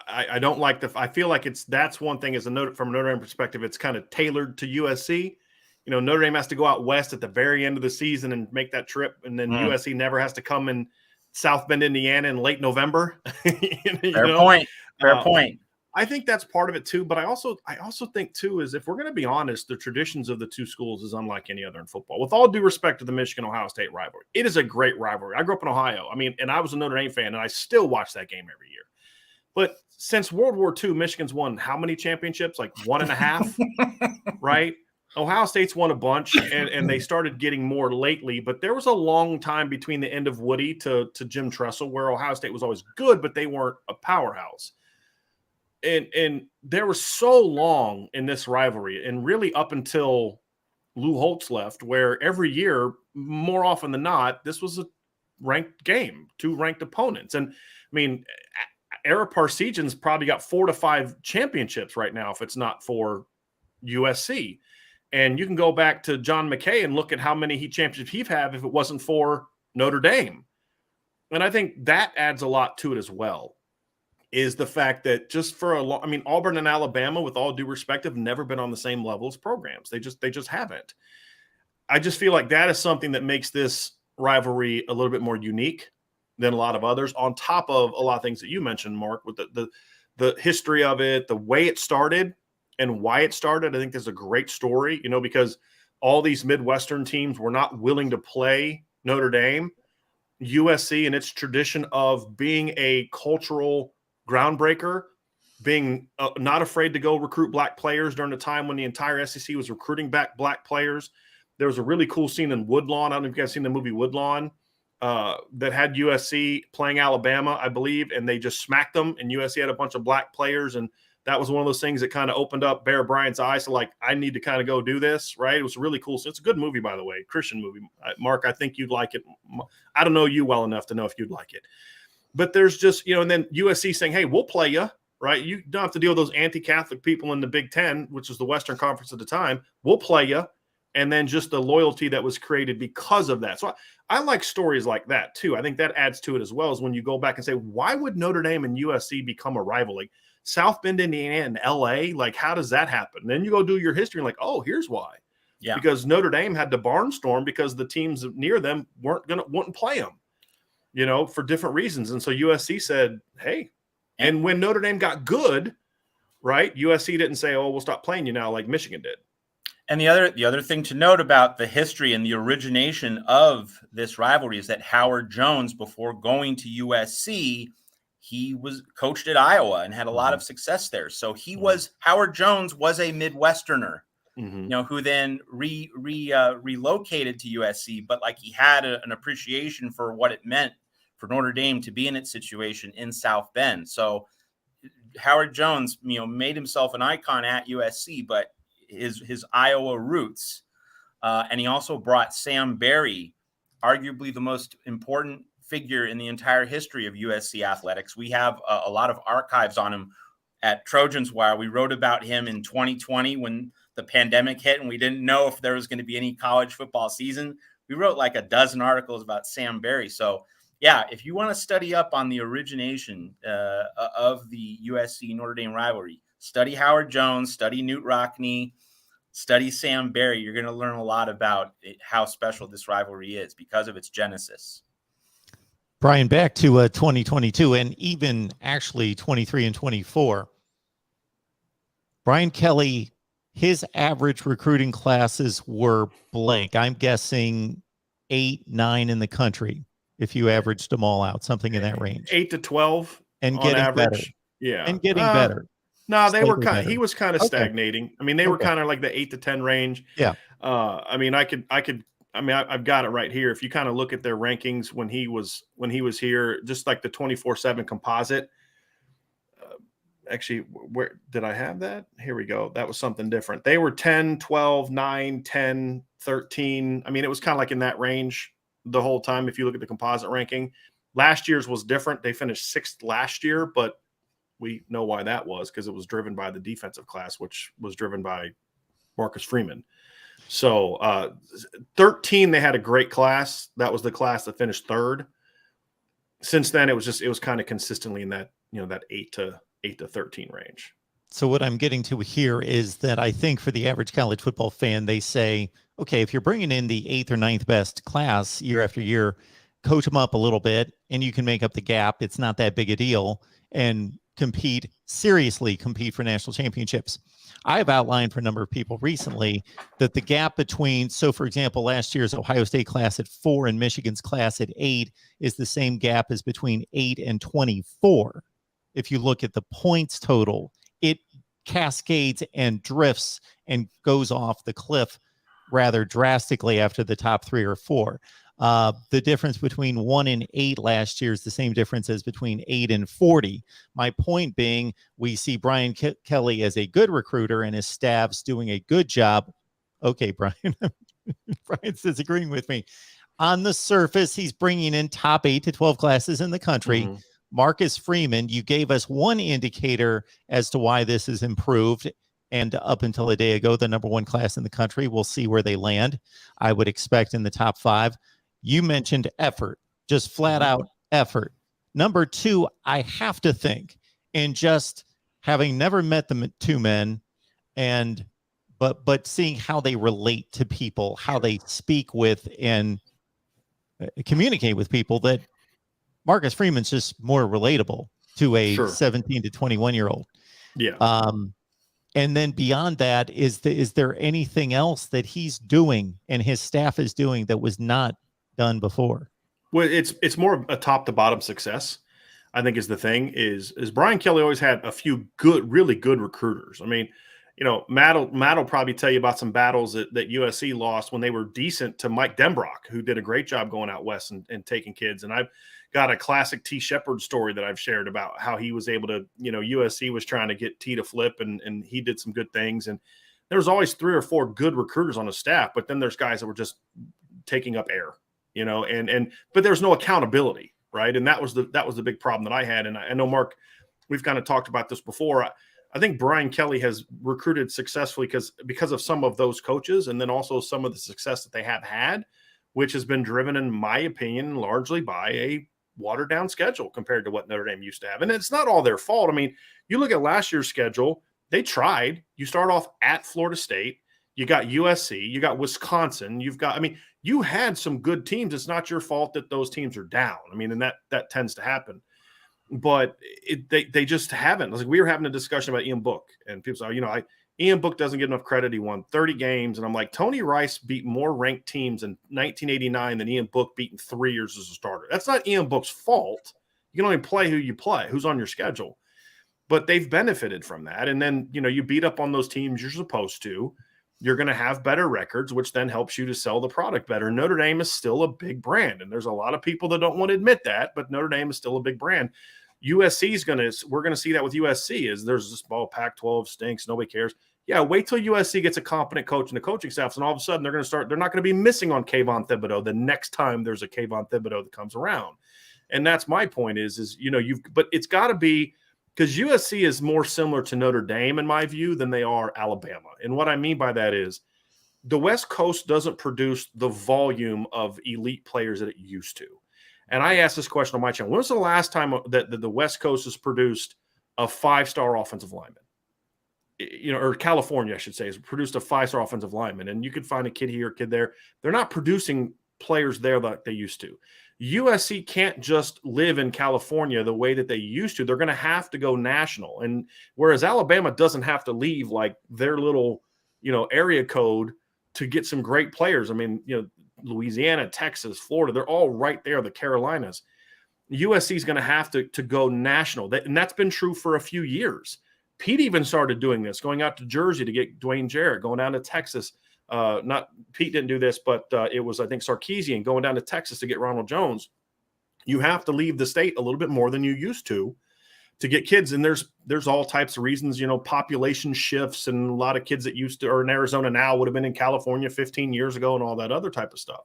S3: I don't like I feel like that's one thing from a Notre Dame perspective, it's kind of tailored to USC. Notre Dame has to go out west at the very end of the season and make that trip. And then USC never has to come in South Bend, Indiana in late November.
S2: Fair point.
S3: I think that's part of it too. But I also think too, is if we're going to be honest, the traditions of the two schools is unlike any other in football. With all due respect to the Michigan-Ohio State rivalry, it is a great rivalry. I grew up in Ohio. And I was a Notre Dame fan, and I still watch that game every year. But since World War II, Michigan's won how many championships? Like 1.5, right? Ohio State's won a bunch, and they started getting more lately. But there was a long time between the end of Woody to Jim Tressel where Ohio State was always good, but they weren't a powerhouse. And there was so long in this rivalry, and really up until Lou Holtz left, where every year, more often than not, this was a ranked game, two ranked opponents. And Eric Parsegian's probably got 4 to 5 championships right now if it's not for USC. And you can go back to John McKay and look at how many championships he'd have if it wasn't for Notre Dame. And I think that adds a lot to it as well, is the fact that just for Auburn and Alabama, with all due respect, have never been on the same level as programs. They just haven't. I just feel like that is something that makes this rivalry a little bit more unique than a lot of others, on top of a lot of things that you mentioned, Mark, with the history of it, the way it started and why it started. I think there's a great story, because all these Midwestern teams were not willing to play Notre Dame. USC and its tradition of being a cultural groundbreaker being not afraid to go recruit black players during the time when the entire SEC was recruiting back black players. There was a really cool scene in Woodlawn. I don't know if you guys seen the movie Woodlawn that had USC playing Alabama, I believe, and they just smacked them. And USC had a bunch of black players, and that was one of those things that kind of opened up Bear Bryant's eyes. So, like, I need to kind of go do this, right? It was really cool. So it's a good movie, by the way, Christian movie. Mark, I think you'd like it. I don't know you well enough to know if you'd like it. But there's just, and then USC saying, hey, we'll play you, right? You don't have to deal with those anti-Catholic people in the Big Ten, which was the Western Conference at the time. We'll play you. And then just the loyalty that was created because of that. So I like stories like that, too. I think that adds to it as well, as when you go back and say, why would Notre Dame and USC become a rival? Like South Bend, Indiana, and LA, like, how does that happen? And then you go do your history and like, oh, here's why. Yeah. Because Notre Dame had to barnstorm because the teams near them wouldn't play them, for different reasons. And so USC said, hey, and when Notre Dame got good, right, USC didn't say, oh, we'll stop playing you now like Michigan did.
S2: And the other thing to note about the history and the origination of this rivalry is that Howard Jones, before going to USC, he was coached at Iowa and had a lot of success there. So Howard Jones was a Midwesterner, who then relocated to USC, but like he had an appreciation for what it meant for Notre Dame to be in its situation in South Bend. So Howard Jones, made himself an icon at USC, but his Iowa roots. And he also brought Sam Barry, arguably the most important figure in the entire history of USC athletics. We have a lot of archives on him at Trojans Wire. We wrote about him in 2020 when the pandemic hit and we didn't know if there was going to be any college football season. We wrote like a dozen articles about Sam Barry. So yeah, if you want to study up on the origination of the USC Notre Dame rivalry, study Howard Jones, study Newt Rockne, study Sam Barry. You're going to learn a lot about how special this rivalry is because of its genesis.
S1: Brian, back to 2022 and even actually 23 and 24. Brian Kelly, his average recruiting classes were blank. I'm guessing 8, 9 in the country if you averaged them all out, something in that range.
S3: 8 to 12
S1: and
S3: on
S1: getting
S3: average.
S1: better.
S3: Yeah.
S1: And getting better.
S3: No, they were kind of, he was kind of stagnating. I mean, they were
S1: Okay.
S3: kind of like the 8 to 10 range.
S1: Yeah.
S3: I've got it right here. If you kind of look at their rankings when he was here, just like the 24/7 composite. Actually, where did I have that? Here we go. That was something different. They were 10, 12, 9, 10, 13. I mean, it was kind of like in that range the whole time. If you look at the composite ranking, last year's was different. They finished 6th last year, but we know why that was, because it was driven by the defensive class, which was driven by Marcus Freeman. So 13, they had a great class. That was the class that finished 3rd. Since then, it was kind of consistently in that, that 8 to 13 range.
S1: So what I'm getting to here is that I think for the average college football fan, they say, okay, if you're bringing in the 8th or 9th best class year after year, coach them up a little bit and you can make up the gap. It's not that big a deal, and seriously compete for national championships. I've outlined for a number of people recently that the gap between, so for example, last year's Ohio State class at 4 and Michigan's class at 8 is the same gap as between 8 and 24. If you look at the points total, it cascades and drifts and goes off the cliff rather drastically after the top 3 or 4. The difference between 1 and 8 last year is the same difference as between 8 and 40. My point being, we see Brian Kelly as a good recruiter and his staff's doing a good job. Okay, Brian, Brian's disagreeing with me. On the surface, he's bringing in top 8 to 12 classes in the country. Mm-hmm. Marcus Freeman, you gave us one indicator as to why this is improved. And up until a day ago, the number 1 class in the country. We'll see where they land. I would expect in the top 5. You mentioned effort, just flat out effort. Number 2, I have to think, and just having never met the 2 men, but seeing how they relate to people, how they speak with and communicate with people, that Marcus Freeman's just more relatable to a 17 to 21-year-old.
S3: Yeah.
S1: And then beyond that, is there anything else that he's doing and his staff is doing that was not done before?
S3: Well, it's more a top to bottom success. I think is the thing is Brian Kelly always had a few really good recruiters. I mean, Matt will probably tell you about some battles that USC lost when they were decent to Mike Denbrock, who did a great job going out west and taking kids. And I've got a classic T. Shepard story that I've shared about how he was able to, USC was trying to get T to flip and he did some good things. And there was always 3 or 4 good recruiters on the staff, but then there's guys that were just taking up air, but there's no accountability, right? And that was the big problem that I had. And I know, Mark, we've kind of talked about this before. I think Brian Kelly has recruited successfully because of some of those coaches, and then also some of the success that they have had, which has been driven, in my opinion, largely by a watered down schedule compared to what Notre Dame used to have. And it's not all their fault. I mean, you look at last year's schedule, they tried. You start off at Florida State, you got USC, you got Wisconsin, you had some good teams. It's not your fault that those teams are down. I mean, and that tends to happen. But they just haven't. Like, we were having a discussion about Ian Book, and people say, Ian Book doesn't get enough credit. He won 30 games. And I'm like, Tony Rice beat more ranked teams in 1989 than Ian Book beat in 3 years as a starter. That's not Ian Book's fault. You can only play who you play, who's on your schedule. But they've benefited from that. And then, you beat up on those teams you're supposed to. You're going to have better records, which then helps you to sell the product better. Notre Dame is still a big brand. And there's a lot of people that don't want to admit that, but Notre Dame is still a big brand. USC we're going to see that with USC is there's this Pac-12 stinks. Nobody cares. Yeah. Wait till USC gets a competent coach and the coaching staffs. And all of a sudden they're not going to be missing on Kayvon Thibodeau the next time there's a Kayvon Thibodeau that comes around. And that's my point but it's got to be, because USC is more similar to Notre Dame in my view than they are Alabama. And what I mean by that is the West Coast doesn't produce the volume of elite players that it used to. And I asked this question on my channel. When was the last time that the West Coast has produced a 5-star offensive lineman? Or California, I should say, has produced a 5-star offensive lineman. And you could find a kid here, a kid there. They're not producing players there like they used to. USC can't just live in California the way that they used to. They're going to have to go national. And whereas Alabama doesn't have to leave like their little, area code to get some great players. I mean, Louisiana, Texas, Florida, they're all right there, the Carolinas. USC is going to have to go national. And that's been true for a few years. Pete even started doing this, going out to Jersey to get Dwayne Jarrett, going down to Texas. Pete didn't do this, but it was, I think, Sarkisian going down to Texas to get Ronald Jones. You have to leave the state a little bit more than you used to get kids. And there's all types of reasons, population shifts, and a lot of kids that used to are in Arizona now would have been in California 15 years ago and all that other type of stuff.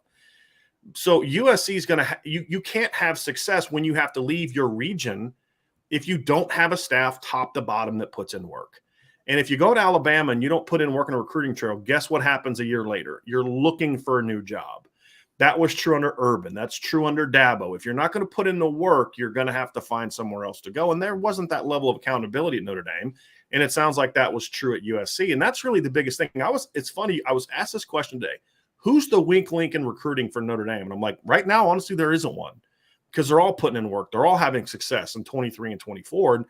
S3: So USC is going to you can't have success when you have to leave your region if you don't have a staff top to bottom that puts in work. And if you go to Alabama and you don't put in work in a recruiting trail, guess what happens a year later? You're looking for a new job. That was true under Urban. That's true under Dabo. If you're not going to put in the work, you're going to have to find somewhere else to go. And there wasn't that level of accountability at Notre Dame. And it sounds like that was true at USC. And that's really the biggest thing. It's funny. I was asked this question today. Who's the weak link in recruiting for Notre Dame? And I'm like, right now, honestly, there isn't one, because they're all putting in work. They're all having success in 23 and 24. And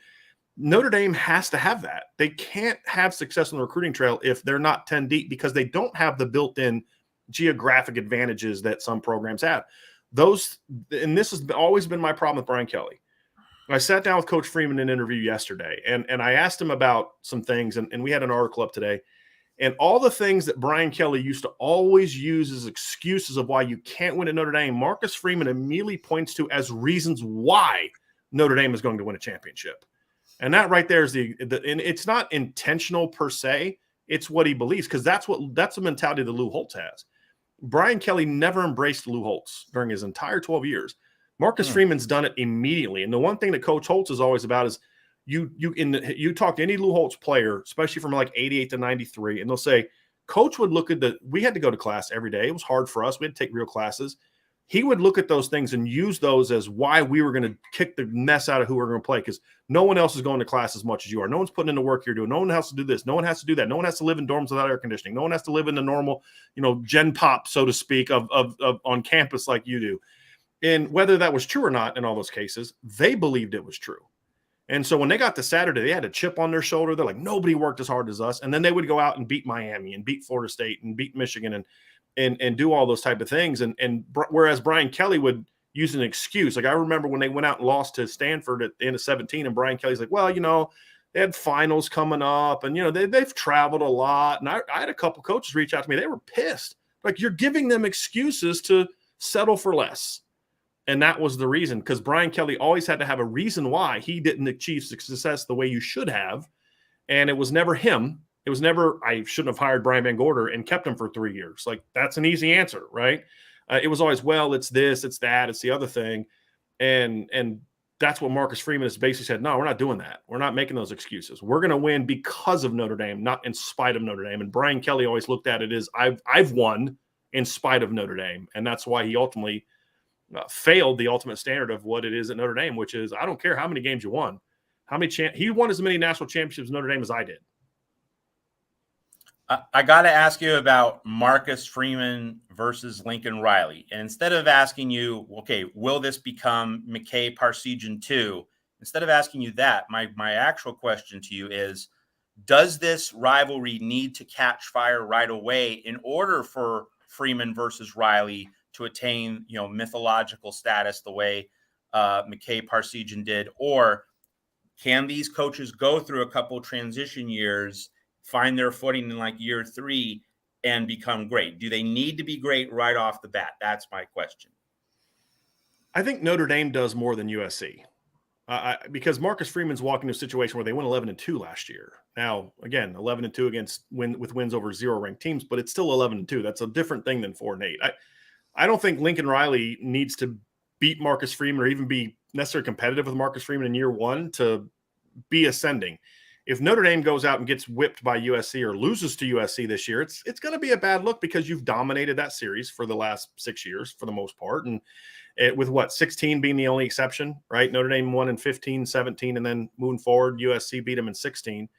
S3: Notre Dame has to have that. They can't have success on the recruiting trail if they're not 10 deep, because they don't have the built-in geographic advantages that some programs have. And this has always been my problem with Brian Kelly. I sat down with Coach Freeman in an interview yesterday, and I asked him about some things, and we had an article up today. And all the things that Brian Kelly used to always use as excuses of why you can't win at Notre Dame, Marcus Freeman immediately points to as reasons why Notre Dame is going to win a championship. And that right there is and it's not intentional per se. It's what he believes, because that's the mentality that Lou Holtz has. Brian Kelly never embraced Lou Holtz during his entire 12 years. Marcus Freeman's done it immediately. And the one thing that Coach Holtz is always about is you talk to any Lou Holtz player, especially from like 88 to 93, and they'll say, Coach would look at we had to go to class every day. It was hard for us. We had to take real classes. He would look at those things and use those as why we were going to kick the mess out of who we're going to play, because no one else is going to class as much as you are. No one's putting in the work you're doing. No one has to do this. No one has to do that. No one has to live in dorms without air conditioning. No one has to live in the normal, gen pop, so to speak, of on campus like you do. And whether that was true or not in all those cases, they believed it was true. And so when they got to Saturday, they had a chip on their shoulder. They're like, nobody worked as hard as us. And then they would go out and beat Miami and beat Florida State and beat Michigan and do all those type of things. And whereas Brian Kelly would using an excuse. Like I remember when they went out and lost to Stanford at the end of 17, and Brian Kelly's like, well, they had finals coming up, and they've traveled a lot. And I had a couple coaches reach out to me. They were pissed. Like, you're giving them excuses to settle for less. And that was the reason, because Brian Kelly always had to have a reason why he didn't achieve success the way you should have. And it was never him. It was never, I shouldn't have hired Brian Van Gorder and kept him for 3 years. Like, that's an easy answer, right? It was always, well, it's this, it's that, it's the other thing. And that's what Marcus Freeman has basically said. No, we're not doing that. We're not making those excuses. We're going to win because of Notre Dame, not in spite of Notre Dame. And Brian Kelly always looked at it as I've won in spite of Notre Dame. And that's why he ultimately failed the ultimate standard of what it is at Notre Dame, which is, I don't care how many games you won. He won as many national championships in Notre Dame as I did.
S2: I got to ask you about Marcus Freeman versus Lincoln Riley. And instead of asking you, okay, will this become McKay Parsegian 2? Instead of asking you that, my actual question to you is, does this rivalry need to catch fire right away in order for Freeman versus Riley to attain, mythological status the way McKay Parsegian did? Or can these coaches go through a couple transition years, find their footing in like year 3 and become great? Do they need to be great right off the bat? That's my question.
S3: I think Notre Dame does more than USC because Marcus Freeman's walking into a situation where they went 11-2 last year. Now, again, 11-2 with wins over 0 ranked teams, but it's still 11-2. That's a different thing than 4-8. I don't think Lincoln Riley needs to beat Marcus Freeman or even be necessarily competitive with Marcus Freeman in year 1 to be ascending. If Notre Dame goes out and gets whipped by USC or loses to USC this year, it's going to be a bad look because you've dominated that series for the last 6 years for the most part. And with 16 being the only exception, right? Notre Dame won in 15, 17, and then moving forward, USC beat them in 16.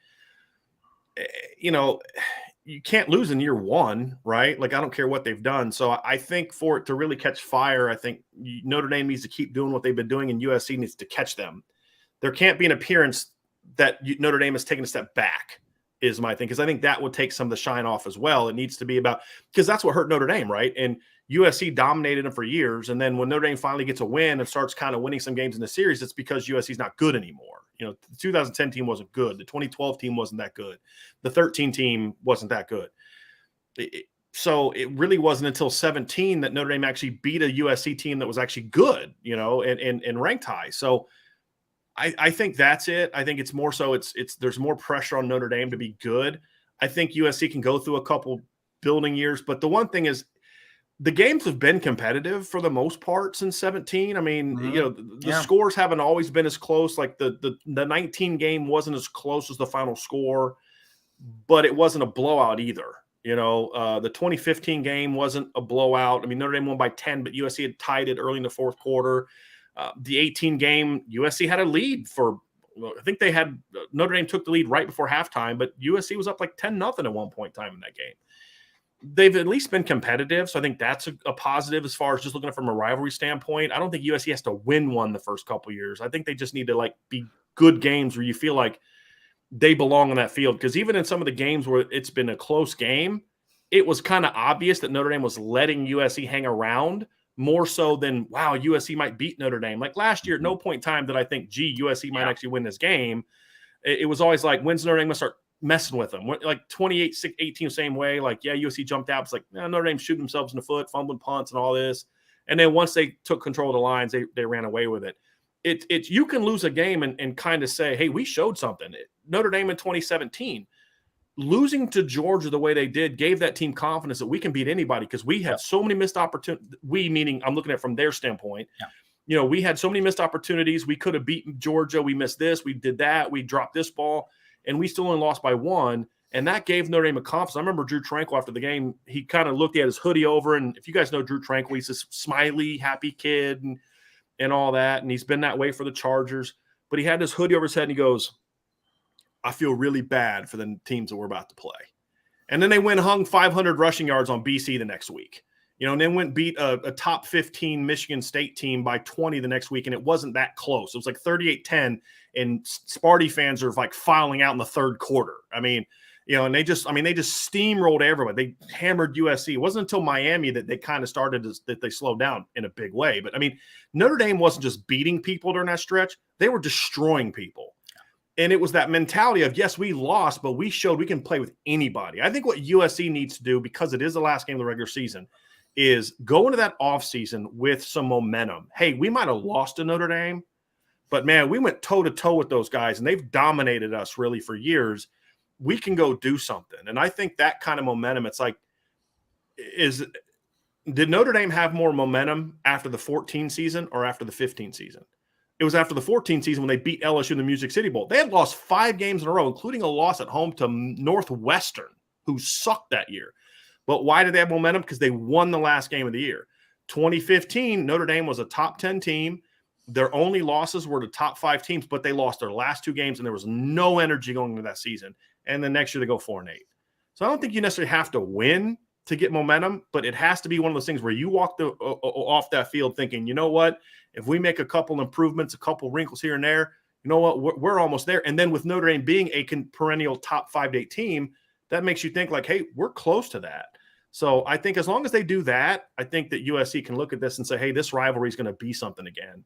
S3: You can't lose in year 1, right? Like, I don't care what they've done. So I think for it to really catch fire, I think Notre Dame needs to keep doing what they've been doing, and USC needs to catch them. There can't be an appearance that Notre Dame has taken a step back, is my thing, because I think that would take some of the shine off as well. It needs to be about, because that's what hurt Notre Dame, right? And USC dominated them for years, and then when Notre Dame finally gets a win and starts kind of winning some games in the series, it's because USC's not good anymore. The 2010 team wasn't good. The 2012 team wasn't that good. The 13 team wasn't that good. So it really wasn't until 17 that Notre Dame actually beat a USC team that was actually good, and ranked high. So I think that's it. I think it's more so there's more pressure on Notre Dame to be good. I think USC can go through a couple building years, but the one thing is the games have been competitive for the most part since 17. I mean, the scores haven't always been as close. Like the 19 game wasn't as close as the final score, but it wasn't a blowout either. The 2015 game wasn't a blowout. I mean, Notre Dame won by 10, but USC had tied it early in the fourth quarter. The 18 game, USC had a lead I think they had Notre Dame took the lead right before halftime, but USC was up like 10-0 at one point in time in that game. They've at least been competitive, so I think that's a positive as far as just looking at it from a rivalry standpoint. I don't think USC has to win one the first couple of years. I think they just need to be good games where you feel like they belong on that field, because even in some of the games where it's been a close game, it was kind of obvious that Notre Dame was letting USC hang around more so than, wow, USC might beat Notre Dame. Like last year, at no point in time did I think, USC might actually win this game. It was always like, when's Notre Dame going to start messing with them? Like 28-18, same way. Like, USC jumped out. It's like, Notre Dame shooting themselves in the foot, fumbling punts and all this. And then once they took control of the lines, they ran away with it. It's you can lose a game and kind of say, hey, we showed something. Notre Dame in 2017, losing to Georgia the way they did gave that team confidence that we can beat anybody, because we had so many missed opportunities. We, meaning I'm looking at it from their standpoint. Yeah. We had so many missed opportunities. We could have beaten Georgia. We missed this. We did that. We dropped this ball, and we still only lost by 1. And that gave Notre Dame a confidence. I remember Drew Tranquill after the game, he kind of looked at his hoodie over. And if you guys know Drew Tranquill, he's this smiley, happy kid and all that. And he's been that way for the Chargers. But he had this hoodie over his head, and he goes, I feel really bad for the teams that we're about to play. And then they hung 500 rushing yards on BC the next week. And then went beat a top 15 Michigan State team by 20 the next week, and it wasn't that close. It was like 38-10, and Sparty fans are like filing out in the third quarter. I mean, And they just steamrolled everybody. They hammered USC. It wasn't until Miami that they kind of that they slowed down in a big way. But Notre Dame wasn't just beating people during that stretch. They were destroying people. And it was that mentality of, yes, we lost, but we showed we can play with anybody. I think what USC needs to do, because it is the last game of the regular season, is go into that offseason with some momentum. Hey, we might have lost to Notre Dame, but, man, we went toe-to-toe with those guys, and they've dominated us really for years. We can go do something. And I think that kind of momentum, it's like, did Notre Dame have more momentum after the 14 season or after the 15 season? It was after the 14 season when they beat LSU in the Music City Bowl. They had lost 5 games in a row, including a loss at home to Northwestern, who sucked that year. But why did they have momentum? Because they won the last game of the year. 2015, Notre Dame was a top 10 team. Their only losses were to top 5 teams, but they lost their last 2 games, and there was no energy going into that season. And the next year they go 4-8. So I don't think you necessarily have to win to get momentum, but it has to be one of those things where you walk off that field thinking, you know what, if we make a couple improvements, a couple wrinkles here and there, you know what, we're almost there. And then with Notre Dame being a perennial top 5 to 8 team, that makes you think like, hey, we're close to that. So I think as long as they do that, I think that USC can look at this and say, hey, this rivalry is going to be something again.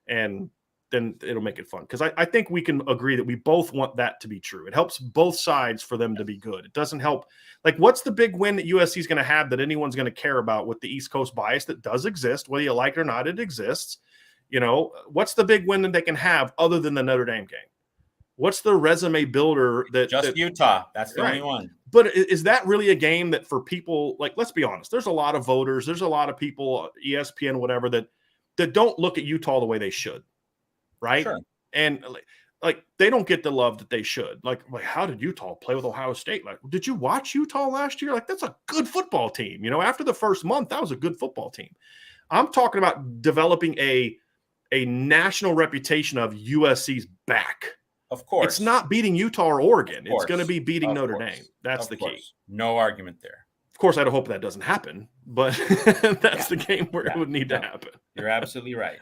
S3: And then it'll make it fun. Because I think we can agree that we both want that to be true. It helps both sides for them to be good. It doesn't help. Like, what's the big win that USC is going to have that anyone's going to care about with the East Coast bias that does exist, whether you like it or not, it exists. What's the big win that they can have other than the Notre Dame game? What's the resume builder that
S2: Utah? That's the only one.
S3: But is that really a game that for people, like, let's be honest, there's a lot of voters, there's a lot of people, ESPN, whatever, that don't look at Utah the way they should. Right.
S2: Sure.
S3: And like they don't get the love that they should. Like how did Utah play with Ohio State? Like, did you watch Utah last year? Like, that's a good football team. After the first month, that was a good football team. I'm talking about developing a national reputation of USC's back.
S2: Of course.
S3: It's not beating Utah or Oregon. It's going to be beating Notre Dame. That's the key.
S2: No argument there.
S3: Of course, I hope that doesn't happen, but that's the game where it would need to happen.
S2: You're absolutely right.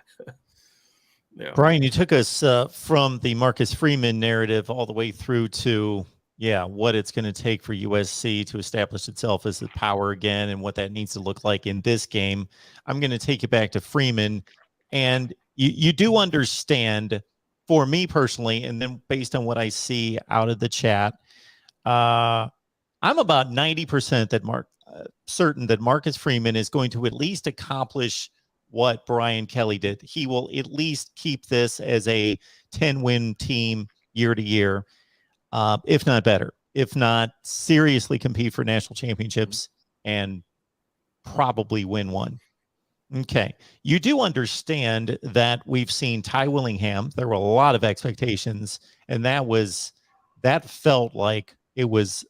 S1: Yeah. Brian, you took us from the Marcus Freeman narrative all the way through to, what it's going to take for USC to establish itself as a power again and what that needs to look like in this game. I'm going to take you back to Freeman. And you do understand, for me personally, and then based on what I see out of the chat, I'm about 90% that certain that Marcus Freeman is going to at least accomplish what Brian Kelly did. He will at least keep this as a 10-win team year to year, if not better, if not seriously compete for national championships and probably win one. Okay. You do understand that we've seen Ty Willingham. There were a lot of expectations, and that felt like it was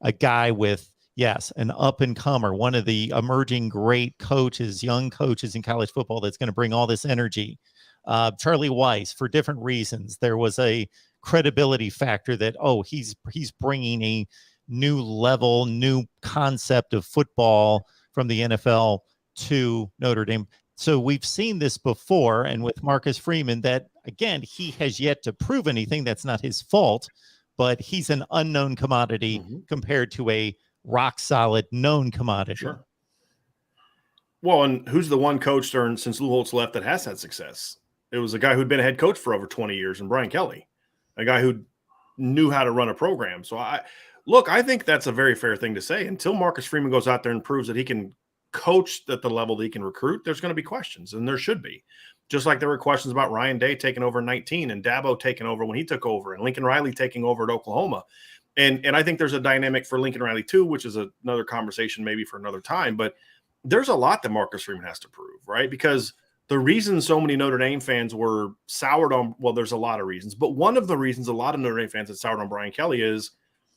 S1: a guy with, yes, an up-and-comer, one of the emerging great coaches, young coaches in college football that's going to bring all this energy. Charlie Weiss, for different reasons, there was a credibility factor that, he's bringing a new level, new concept of football from the NFL to Notre Dame. So we've seen this before, and with Marcus Freeman, that, again, he has yet to prove anything. That's not his fault, but he's an unknown commodity compared to a rock-solid known commodity.
S3: Sure. Well, and who's the one coach since Lou Holtz left that has had success? It was a guy who'd been a head coach for over 20 years, and Brian Kelly, a guy who knew how to run a program. So I think that's a very fair thing to say. Until Marcus Freeman goes out there and proves that he can coach at the level that he can recruit, there's going to be questions, and there should be. Just like there were questions about Ryan Day taking over in 19 and Dabo taking over when he took over and Lincoln Riley taking over at Oklahoma. And I think there's a dynamic for Lincoln Riley too, which is another conversation maybe for another time. But there's a lot that Marcus Freeman has to prove, right? Because the reason so many Notre Dame fans were soured on, well, there's a lot of reasons, but one of the reasons a lot of Notre Dame fans had soured on Brian Kelly is,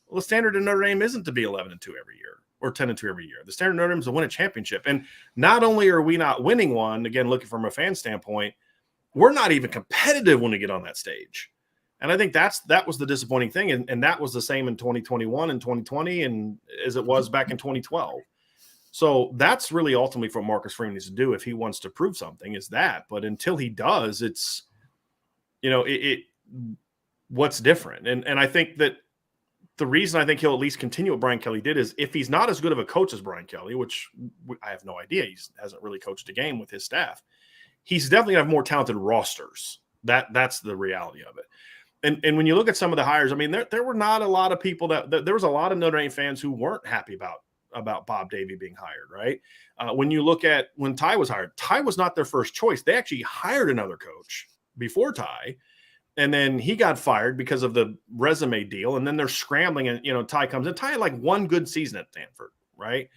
S3: well, the standard in Notre Dame isn't to be 11-2 every year or 10-2 every year. The standard in Notre Dame is to win a championship. And not only are we not winning one, again, looking from a fan standpoint, we're not even competitive when we get on that stage. And I think that was the disappointing thing. And that was the same in 2021 and 2020 and as it was back in 2012. So that's really ultimately what Marcus Freeman needs to do if he wants to prove something, is that. But until he does, it's, what's different. And I think that the reason I think he'll at least continue what Brian Kelly did is if he's not as good of a coach as Brian Kelly, which I have no idea, he hasn't really coached a game with his staff, he's definitely going to have more talented rosters. That's the reality of it. And when you look at some of the hires, I mean, there were not a lot of people there was a lot of Notre Dame fans who weren't happy about Bob Davie being hired, right? When you look at when Ty was hired, Ty was not their first choice. They actually hired another coach before Ty, and then he got fired because of the resume deal. And then they're scrambling, and Ty comes in. Ty had like one good season at Stanford, right?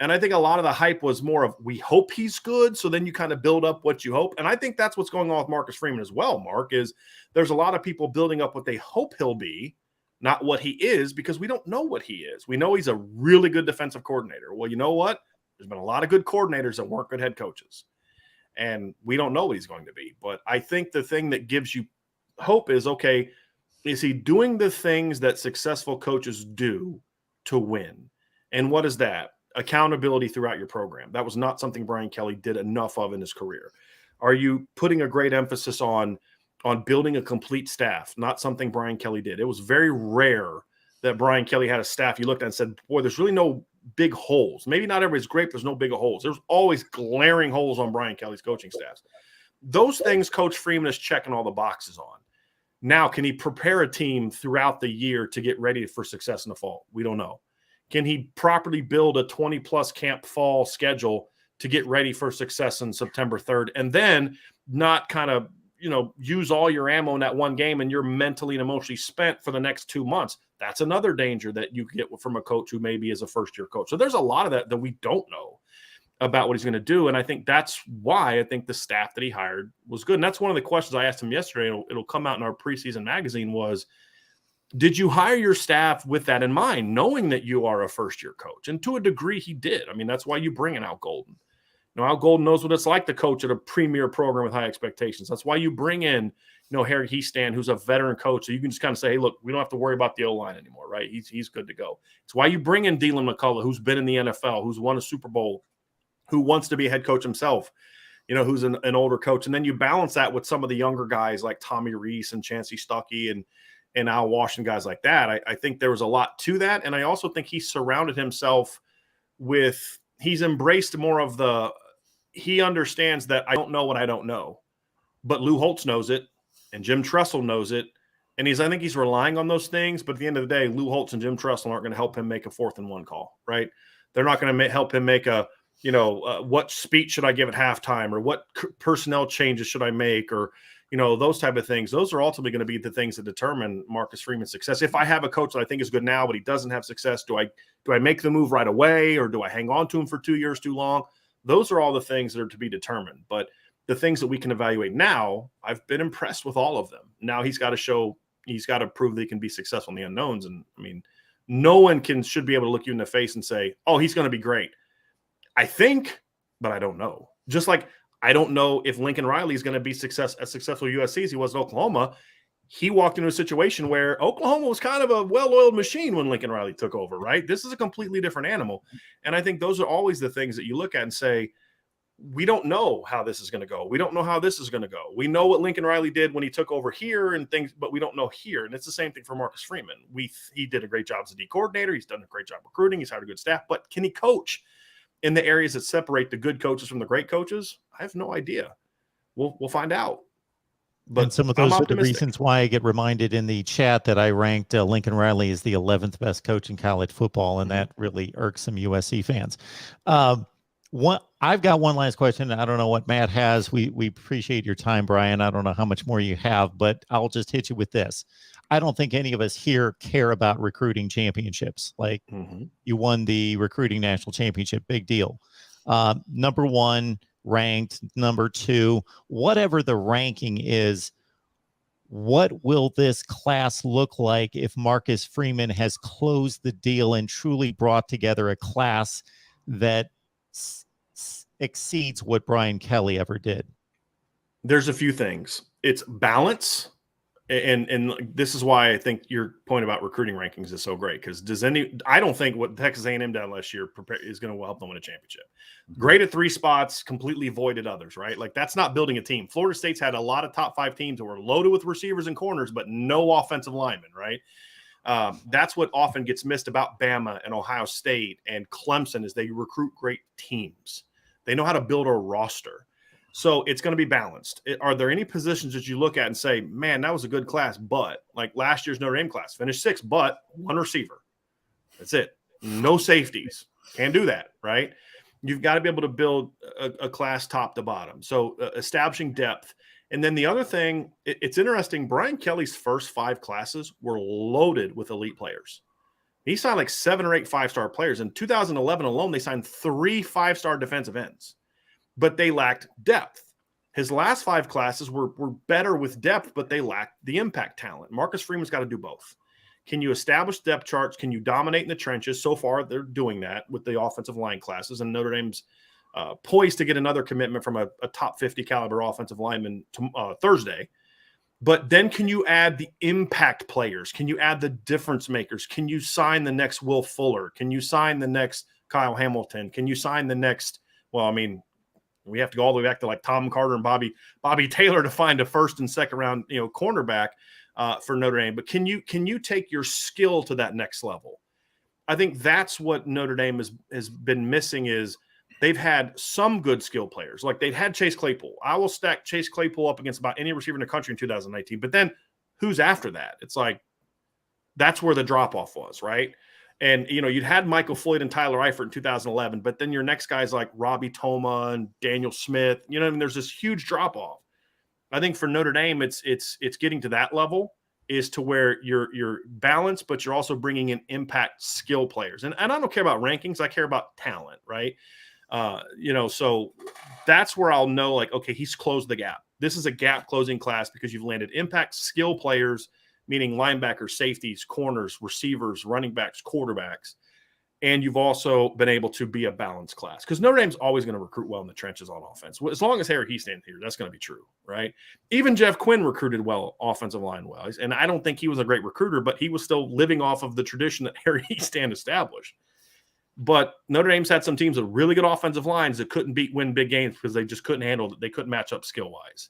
S3: And I think a lot of the hype was more of we hope he's good, so then you kind of build up what you hope. And I think that's what's going on with Marcus Freeman as well. Mark, is there's a lot of people building up what they hope he'll be, not what he is, because we don't know what he is. We know he's a really good defensive coordinator. Well, you know what? There's been a lot of good coordinators that weren't good head coaches, and we don't know what he's going to be. But I think the thing that gives you hope is, okay, is he doing the things that successful coaches do to win? And what is that? Accountability throughout your program. That was not something Brian Kelly did enough of in his career. Are you putting a great emphasis on building a complete staff? Not something Brian Kelly did. It was very rare that Brian Kelly had a staff you looked at and said, boy, there's really no big holes. Maybe not everybody's great, but there's no big holes. There's always glaring holes on Brian Kelly's coaching staffs. Those things Coach Freeman is checking all the boxes on. Now, can he prepare a team throughout the year to get ready for success in the fall? We don't know. Can he properly build a 20-plus camp fall schedule to get ready for success on September 3rd, and then not kind of, use all your ammo in that one game and you're mentally and emotionally spent for the next 2 months? That's another danger that you get from a coach who maybe is a first-year coach. So there's a lot of that we don't know about what he's going to do, and I think that's why I think the staff that he hired was good. And that's one of the questions I asked him yesterday. It'll come out in our preseason magazine was, did you hire your staff with that in mind, knowing that you are a first-year coach? And to a degree, he did. I mean, that's why you bring in Al Golden. Al Golden knows what it's like to coach at a premier program with high expectations. That's why you bring in, Harry Heastan, who's a veteran coach, so you can just kind of say, hey, look, we don't have to worry about the O-line anymore, right? He's good to go. It's why you bring in Dylan McCullough, who's been in the NFL, who's won a Super Bowl, who wants to be a head coach himself, who's an older coach. And then you balance that with some of the younger guys like Tommy Rees and Chancey Stuckey and Al Washington, guys like that. I think there was a lot to that. And I also think he surrounded himself with – he's embraced more of he understands that I don't know what I don't know. But Lou Holtz knows it, and Jim Tressel knows it. And I think he's relying on those things. But at the end of the day, Lou Holtz and Jim Tressel aren't going to help him make a 4th-and-1 call, right? They're not going to help him make a – what speech should I give at halftime, or what personnel changes should I make, or, those type of things. Those are ultimately going to be the things that determine Marcus Freeman's success. If I have a coach that I think is good now, but he doesn't have success, do I make the move right away, or do I hang on to him for 2 years too long? Those are all the things that are to be determined. But the things that we can evaluate now, I've been impressed with all of them. Now he's got to prove that he can be successful in the unknowns. And I mean, no one should be able to look you in the face and say, oh, he's going to be great. I think, but I don't know. Just like I don't know if Lincoln Riley is going to be as successful at USC as he was at Oklahoma. He walked into a situation where Oklahoma was kind of a well-oiled machine when Lincoln Riley took over, right? This is a completely different animal. And I think those are always the things that you look at and say, we don't know how this is going to go. We don't know how this is going to go. We know what Lincoln Riley did when he took over here and things, but we don't know here. And it's the same thing for Marcus Freeman. He did a great job as a D coordinator. He's done a great job recruiting. He's hired a good staff, but can he coach in the areas that separate the good coaches from the great coaches? I have no idea. We'll find out. But
S1: and some of those are the reasons why I get reminded in the chat that I ranked Lincoln Riley as the 11th best coach in college football, and that really irks some USC fans. I've got one last question. I don't know what Matt has. We appreciate your time, Brian. I don't know how much more you have, but I'll just hit you with this. I don't think any of us here care about recruiting championships. Like you won the recruiting national championship, big deal. Number one ranked, number two, whatever the ranking is, what will this class look like if Marcus Freeman has closed the deal and truly brought together a class that exceeds what Brian Kelly ever did?
S3: There's a few things. It's balance. And this is why I think your point about recruiting rankings is so great, because I don't think what Texas A&M did last year is going to help them win a championship. Great at 3 spots, completely void at others, right? Like that's not building a team. Florida State's had a lot of top 5 teams that were loaded with receivers and corners, but no offensive linemen, right? That's what often gets missed about Bama and Ohio State and Clemson is they recruit great teams. They know how to build a roster. So it's going to be balanced. Are there any positions that you look at and say, man, that was a good class, but like last year's Notre Dame class, finished 6th, but 1 receiver. That's it. No safeties. Can't do that, right? You've got to be able to build a class top to bottom. So establishing depth. And then the other thing, it's interesting, Brian Kelly's first 5 classes were loaded with elite players. He signed like 7 or 8 5-star players. In 2011 alone, they signed 3 5-star defensive ends, but they lacked depth. His last 5 classes were better with depth, but they lacked the impact talent. Marcus Freeman's got to do both. Can you establish depth charts? Can you dominate in the trenches? So far, they're doing that with the offensive line classes, and Notre Dame's poised to get another commitment from a top 50 caliber offensive lineman Thursday. But then can you add the impact players? Can you add the difference makers? Can you sign the next Will Fuller? Can you sign the next Kyle Hamilton? Can you sign the next, well, I mean, we have to go all the way back to like Tom Carter and Bobby Taylor to find a first and second round, cornerback for Notre Dame. But can you take your skill to that next level? I think that's what Notre Dame has been missing is they've had some good skill players. Like they've had Chase Claypool. I will stack Chase Claypool up against about any receiver in the country in 2019. But then who's after that? It's like that's where the drop-off was, right? And, you'd had Michael Floyd and Tyler Eifert in 2011, but then your next guys like Robbie Toma and Daniel Smith, there's this huge drop-off. I think for Notre Dame, it's getting to that level is to where you're balanced, but you're also bringing in impact skill players. And I don't care about rankings. I care about talent, right? So that's where I'll know like, okay, he's closed the gap. This is a gap closing class because you've landed impact skill players, meaning linebackers, safeties, corners, receivers, running backs, quarterbacks. And you've also been able to be a balanced class because Notre Dame's always going to recruit well in the trenches on offense. As long as Harry Heastand here, that's going to be true, right? Even Jeff Quinn recruited well, offensive line well. And I don't think he was a great recruiter, but he was still living off of the tradition that Harry Heastand established. But Notre Dame's had some teams with really good offensive lines that couldn't win big games because they just couldn't handle it. They couldn't match up skill-wise.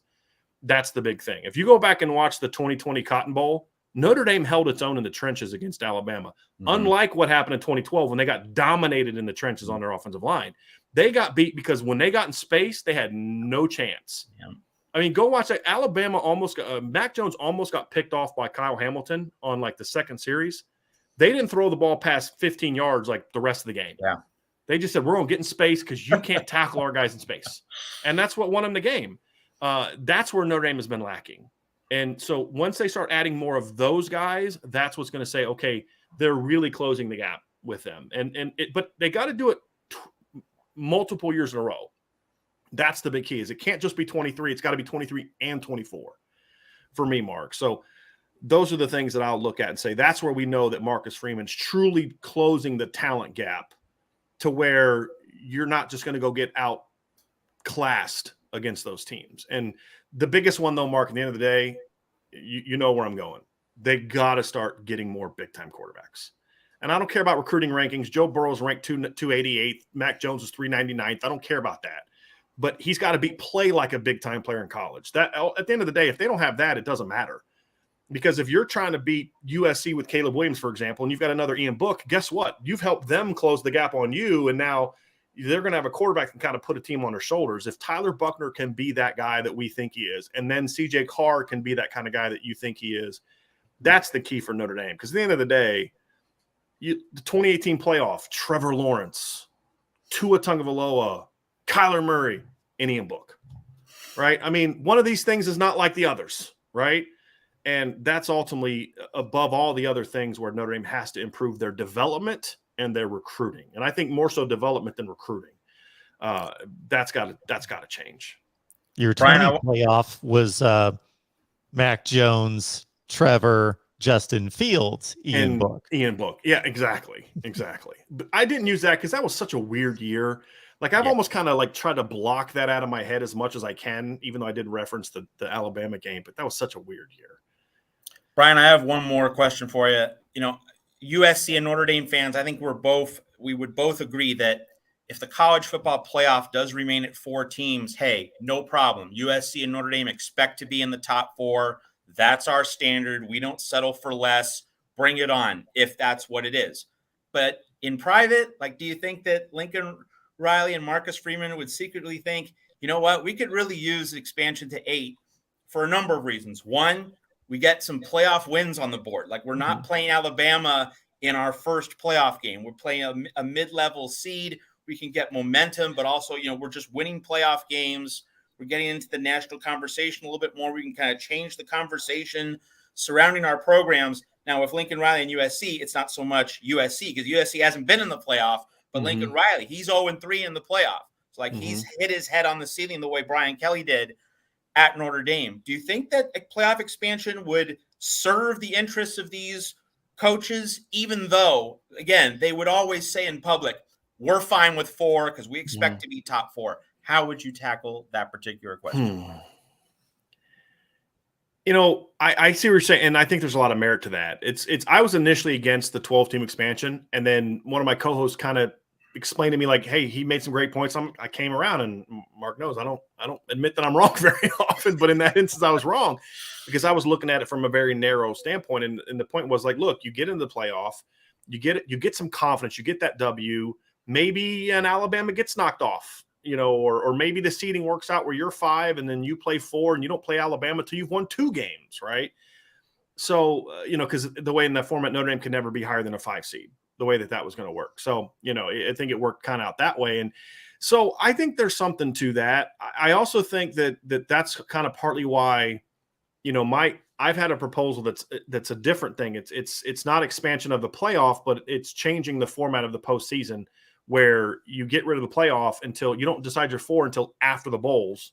S3: That's the big thing. If you go back and watch the 2020 Cotton Bowl, Notre Dame held its own in the trenches against Alabama. Mm-hmm. Unlike what happened in 2012 when they got dominated in the trenches on their offensive line. They got beat because when they got in space, they had no chance. Yeah. I mean, go watch that. Alabama Mac Jones almost got picked off by Kyle Hamilton on like the second series. They didn't throw the ball past 15 yards like the rest of the game.
S2: Yeah.
S3: They just said, we're going to get in space because you can't tackle our guys in space. And that's what won them the game. That's where Notre Dame has been lacking. And so once they start adding more of those guys, that's what's going to say, okay, they're really closing the gap with them. But they got to do it multiple years in a row. That's the big key is it can't just be 23. It's got to be 23 and 24 for me, Mark. So those are the things that I'll look at and say that's where we know that Marcus Freeman's truly closing the talent gap to where you're not just going to go get outclassed against those teams. And the biggest one, though, Mark, at the end of the day, you know where I'm going. They got to start getting more big-time quarterbacks. And I don't care about recruiting rankings. Joe Burrow's ranked 288th. Mac Jones is 399th. I don't care about that. But he's got to play like a big-time player in college. That at the end of the day, if they don't have that, it doesn't matter. Because if you're trying to beat USC with Caleb Williams, for example, and you've got another Ian Book, guess what? You've helped them close the gap on you, and now they're going to have a quarterback that can kind of put a team on their shoulders. If Tyler Buckner can be that guy that we think he is, and then CJ Carr can be that kind of guy that you think he is, that's the key for Notre Dame. Because at the end of the day, the 2018 playoff, Trevor Lawrence, Tua Tagovailoa, Kyler Murray, and Ian Book, right? I mean, one of these things is not like the others, right? And that's ultimately above all the other things where Notre Dame has to improve their development and their recruiting. And I think more so development than recruiting. That's got to change.
S1: Your 20 playoff was Mac Jones, Trevor, Justin Fields, Ian Book.
S3: Ian Book. Yeah, exactly. But I didn't use that because that was such a weird year. Like I've almost kind of like tried to block that out of my head as much as I can, even though I did reference the Alabama game, but that was such a weird year.
S2: Brian, I have one more question for you. USC and Notre Dame fans, I think we would both agree that if the college football playoff does remain at 4 teams, hey, no problem. USC and Notre Dame expect to be in the top 4. That's our standard. We don't settle for less. bring it on if that's what it is. But in private, like, do you think that Lincoln Riley and Marcus Freeman would secretly think, you know what, we could really use expansion to 8 for a number of reasons? One, we get some playoff wins on the board. Like, we're not playing Alabama in our first playoff game. We're playing a mid-level seed. We can get momentum, but also, we're just winning playoff games. We're getting into the national conversation a little bit more. We can kind of change the conversation surrounding our programs. Now, with Lincoln Riley and USC, it's not so much USC because USC hasn't been in the playoff, but Lincoln Riley, he's 0-3 in the playoff. It's like he's hit his head on the ceiling the way Brian Kelly did at Notre Dame. Do you think that a playoff expansion would serve the interests of these coaches, even though, again, they would always say in public, we're fine with 4 because we expect to be top 4? How would you tackle that particular question?
S3: I see what you're saying, and I think there's a lot of merit to that. It's I was initially against the 12-team expansion, and then one of my co-hosts kind of explained to me, like, hey, he made some great points. I came around, and Mark knows I don't admit that I'm wrong very often, but in that instance I was wrong because I was looking at it from a very narrow standpoint, and the point was, like, look, you get into the playoff, you get some confidence, you get that W, maybe an Alabama gets knocked off, or maybe the seeding works out where you're 5 and then you play 4 and you don't play Alabama till you've won 2 games, right? So, because the way in that format, Notre Dame could never be higher than a 5 seed, the way that was going to work. So, I think it worked kind of out that way. And so I think there's something to that. I also think that's kind of partly why, I've had a proposal that's a different thing. It's not expansion of the playoff, but it's changing the format of the postseason, where you get rid of the playoff until you don't decide your 4 until after the bowls,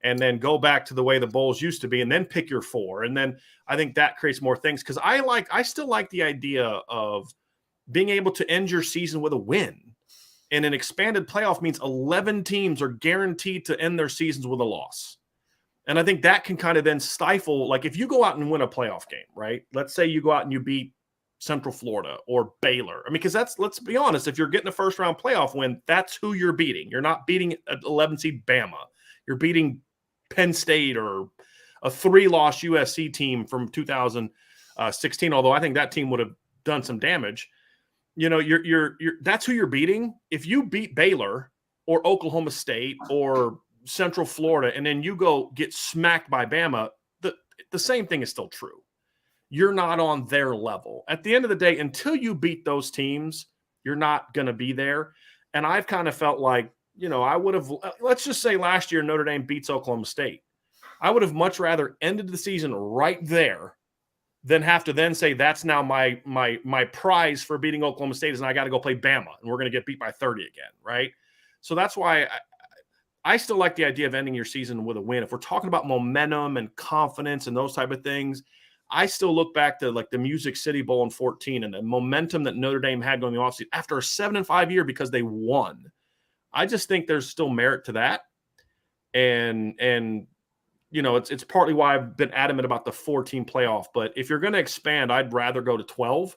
S3: and then go back to the way the bowls used to be, and then pick your 4. And then I think that creates more things, because I still like the idea of being able to end your season with a win. And an expanded playoff means 11 teams are guaranteed to end their seasons with a loss. And I think that can kind of then stifle, like, if you go out and win a playoff game, right? Let's say you go out and you beat Central Florida or Baylor. I mean, because let's be honest, if you're getting a first round playoff win, that's who you're beating. You're not beating an 11 seed Bama. You're beating Penn State or a 3-loss USC team from 2016. Although I think that team would have done some damage. You're that's who you're beating. If you beat Baylor or Oklahoma State or Central Florida, and then you go get smacked by Bama, the same thing is still true. You're not on their level. At the end of the day, until you beat those teams, you're not going to be there. And I've kind of felt like, I would have, let's just say last year Notre Dame beats Oklahoma State. I would have much rather ended the season right there than have to then say that's now my prize for beating Oklahoma State is I got to go play Bama and we're going to get beat by 30 again, right? So that's why I still like the idea of ending your season with a win. If we're talking about momentum and confidence and those type of things, I still look back to like the Music City Bowl in 2014 and the momentum that Notre Dame had going the offseason after a 7-5 year because they won. I just think there's still merit to that. And it's partly why I've been adamant about the 4-team playoff. But if you're going to expand, I'd rather go to 12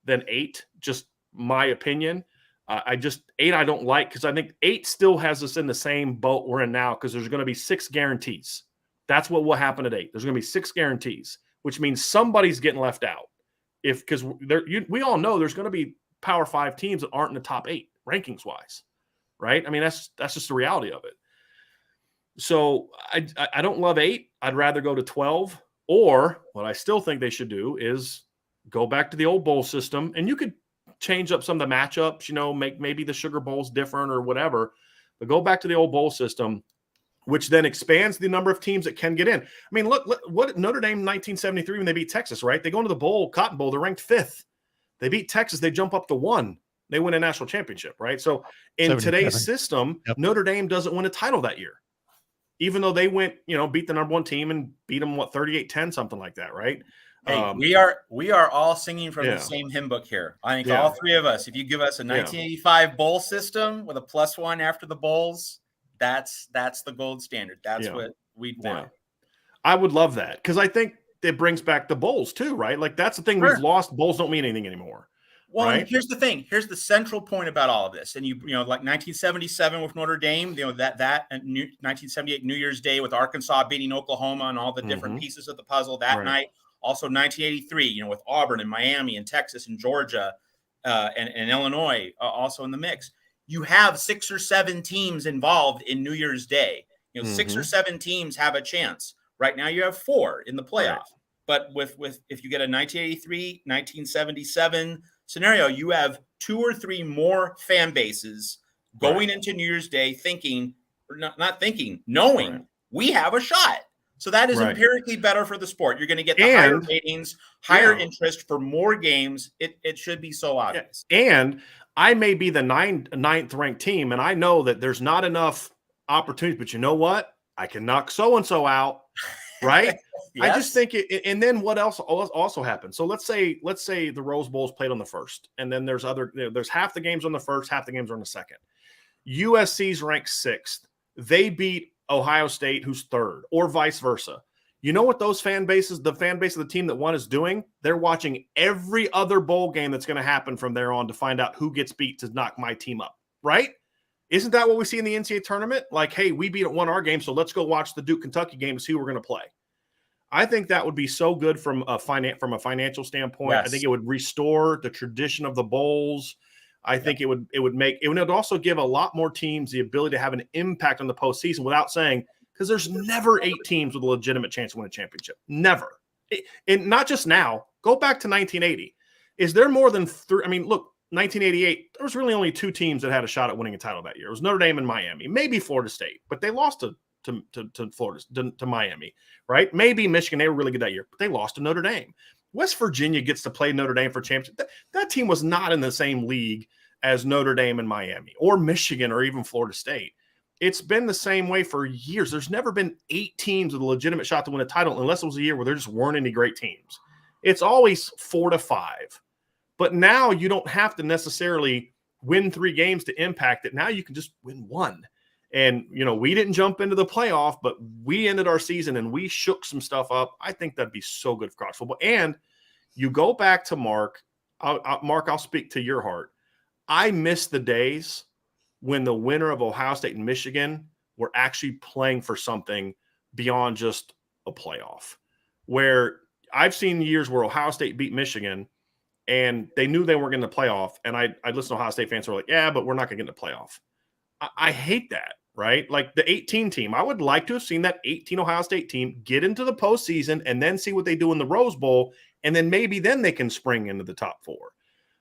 S3: than 8, just my opinion. 8 I don't like, because I think 8 still has us in the same boat we're in now, because there's going to be 6 guarantees. That's what will happen at 8. There's going to be 6 guarantees, which means somebody's getting left out. Because we all know there's going to be Power 5 teams that aren't in the top 8 rankings wise, right? I mean, that's just the reality of it. So I don't love 8. I'd rather go to 12. Or what I still think they should do is go back to the old bowl system, and you could change up some of the matchups, make maybe the Sugar Bowls different or whatever, but go back to the old bowl system, which then expands the number of teams that can get in. I mean, look what Notre Dame in 1973 when they beat Texas, right? They go into the Cotton Bowl, they're ranked 5th. They beat Texas, they jump up to 1. They win a national championship, right? So in today's system, Notre Dame doesn't win a title that year, even though they went, beat the number 1 team and beat them, 38-10, something like that, right?
S2: Hey, we are all singing from the same hymn book here. I think all 3 of us, if you give us a 1985 bowl system with a +1 after the bowls, that's the gold standard. That's what we'd want.
S3: Yeah. I would love that, because I think it brings back the bowls too, right? Like, that's the thing. Sure. We've lost. Bowls don't mean anything anymore.
S2: Well,
S3: right?
S2: And here's the thing. Here's the central point about all of this. And like 1977 with Notre Dame, that and 1978 New Year's Day with Arkansas beating Oklahoma and all the different pieces of the puzzle that night. Also 1983, with Auburn and Miami and Texas and Georgia and Illinois also in the mix. You have 6 or 7 teams involved in New Year's Day. 6 or 7 teams have a chance. Right now you have 4 in the playoff. Right. But with if you get a 1983, 1977 scenario, you have 2 or 3 more fan bases going into New Year's Day thinking, or not thinking, knowing we have a shot. So that is empirically better for the sport. You're going to get the higher ratings, higher interest for more games. It should be so obvious.
S3: And I may be the ninth ranked team, and I know that there's not enough opportunities, but you know what? I can knock so-and-so out, right? Yes. I just think and then what else also happens? So let's say the Rose Bowl is played on the first, and then there's half the games on the first, half the games are on the second. USC's ranked 6th. They beat Ohio State, who's 3rd, or vice versa. You know what those fan bases, the fan base of the team that won, is doing? They're watching every other bowl game that's going to happen from there on to find out who gets beat to knock my team up, right? Isn't that what we see in the NCAA tournament? Like, hey, we won our game, so let's go watch the Duke-Kentucky game to see who we're going to play. I think that would be so good from a financial standpoint. Yes. I think it would restore the tradition of the bowls. I think it would also give a lot more teams the ability to have an impact on the postseason without saying, because there's never 8 teams with a legitimate chance to win a championship. Never. And not just now. Go back to 1980. Is there more than 3? I mean, look, 1988, there was really only 2 teams that had a shot at winning a title that year. It was Notre Dame and Miami, maybe Florida State, but they lost to Miami, right? Maybe Michigan, they were really good that year, but they lost to Notre Dame. West Virginia gets to play Notre Dame for championship. That team was not in the same league as Notre Dame and Miami or Michigan or even Florida State. It's been the same way for years. There's never been 8 teams with a legitimate shot to win a title unless it was a year where there just weren't any great teams. It's always 4 to 5. But now you don't have to necessarily win 3 games to impact it. Now you can just win 1. And, we didn't jump into the playoff, but we ended our season and we shook some stuff up. I think that'd be so good for college football. And you go back to Mark. Mark, I'll speak to your heart. I miss the days when the winner of Ohio State and Michigan were actually playing for something beyond just a playoff, where I've seen years where Ohio State beat Michigan and they knew they weren't getting the playoff. And I'd listen to Ohio State fans who were like, yeah, but we're not going to get in the playoff. I hate that, right? Like the 18 team. I would like to have seen that 18 Ohio State team get into the postseason and then see what they do in the Rose Bowl. And then maybe then they can spring into the top 4.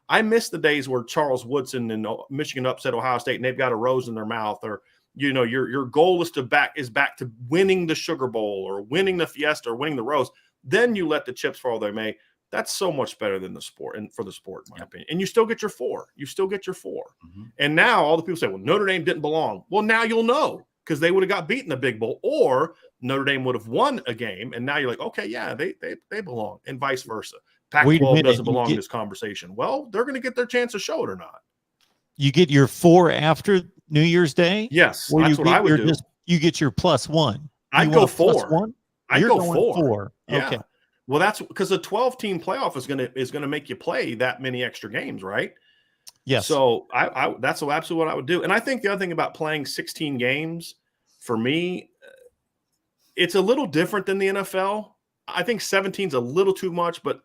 S3: I miss the days where Charles Woodson and Michigan upset Ohio State and they've got a rose in their mouth, or, your goal is back to winning the Sugar Bowl or winning the Fiesta or winning the Rose. Then you let the chips fall where they may. That's so much better than the sport, and for the sport, in my opinion. And you still get your 4. Mm-hmm. And now all the people say, well, Notre Dame didn't belong. Well, now you'll know, because they would have got beat in the Big Bowl, or Notre Dame would have won a game. And now you're like, okay, yeah, they belong, and vice versa. Pac-12 doesn't belong in this conversation. Well, they're going to get their chance to show it or not.
S1: You get your 4 after New Year's Day?
S3: Yes, that's what I would do.
S1: You get your +1.
S3: I'd go 4.
S1: +1?
S3: I'd go 4.
S1: Yeah.
S3: Okay. Well, that's because a 12-team playoff is gonna make you play that many extra games, right?
S1: Yes.
S3: So that's absolutely what I would do. And I think the other thing about playing 16 games, for me, it's a little different than the NFL. I think 17 is a little too much, but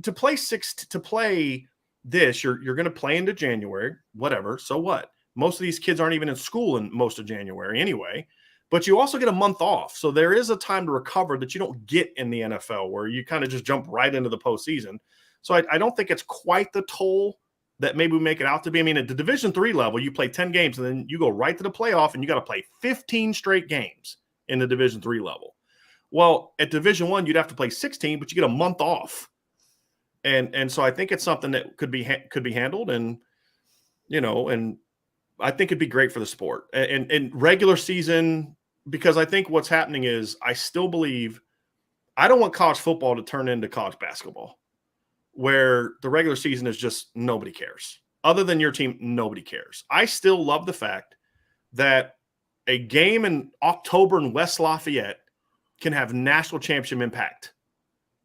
S3: to play this, you're going to play into January, whatever. So what? Most of these kids aren't even in school in most of January anyway. But you also get a month off. So there is a time to recover that you don't get in the NFL, where you kind of just jump right into the postseason. So I don't think it's quite the toll that maybe we make it out to be. I mean, at the Division III level, you play 10 games and then you go right to the playoff and you got to play 15 straight games in the Division III level. Well, at Division I, you'd have to play 16, but you get a month off. And so I think it's something that could be handled, and I think it'd be great for the sport and regular season, because I think what's happening is I still believe I don't want college football to turn into college basketball, where the regular season is just nobody cares. Other than your team, nobody cares. I still love the fact that a game in October in West Lafayette can have national championship impact,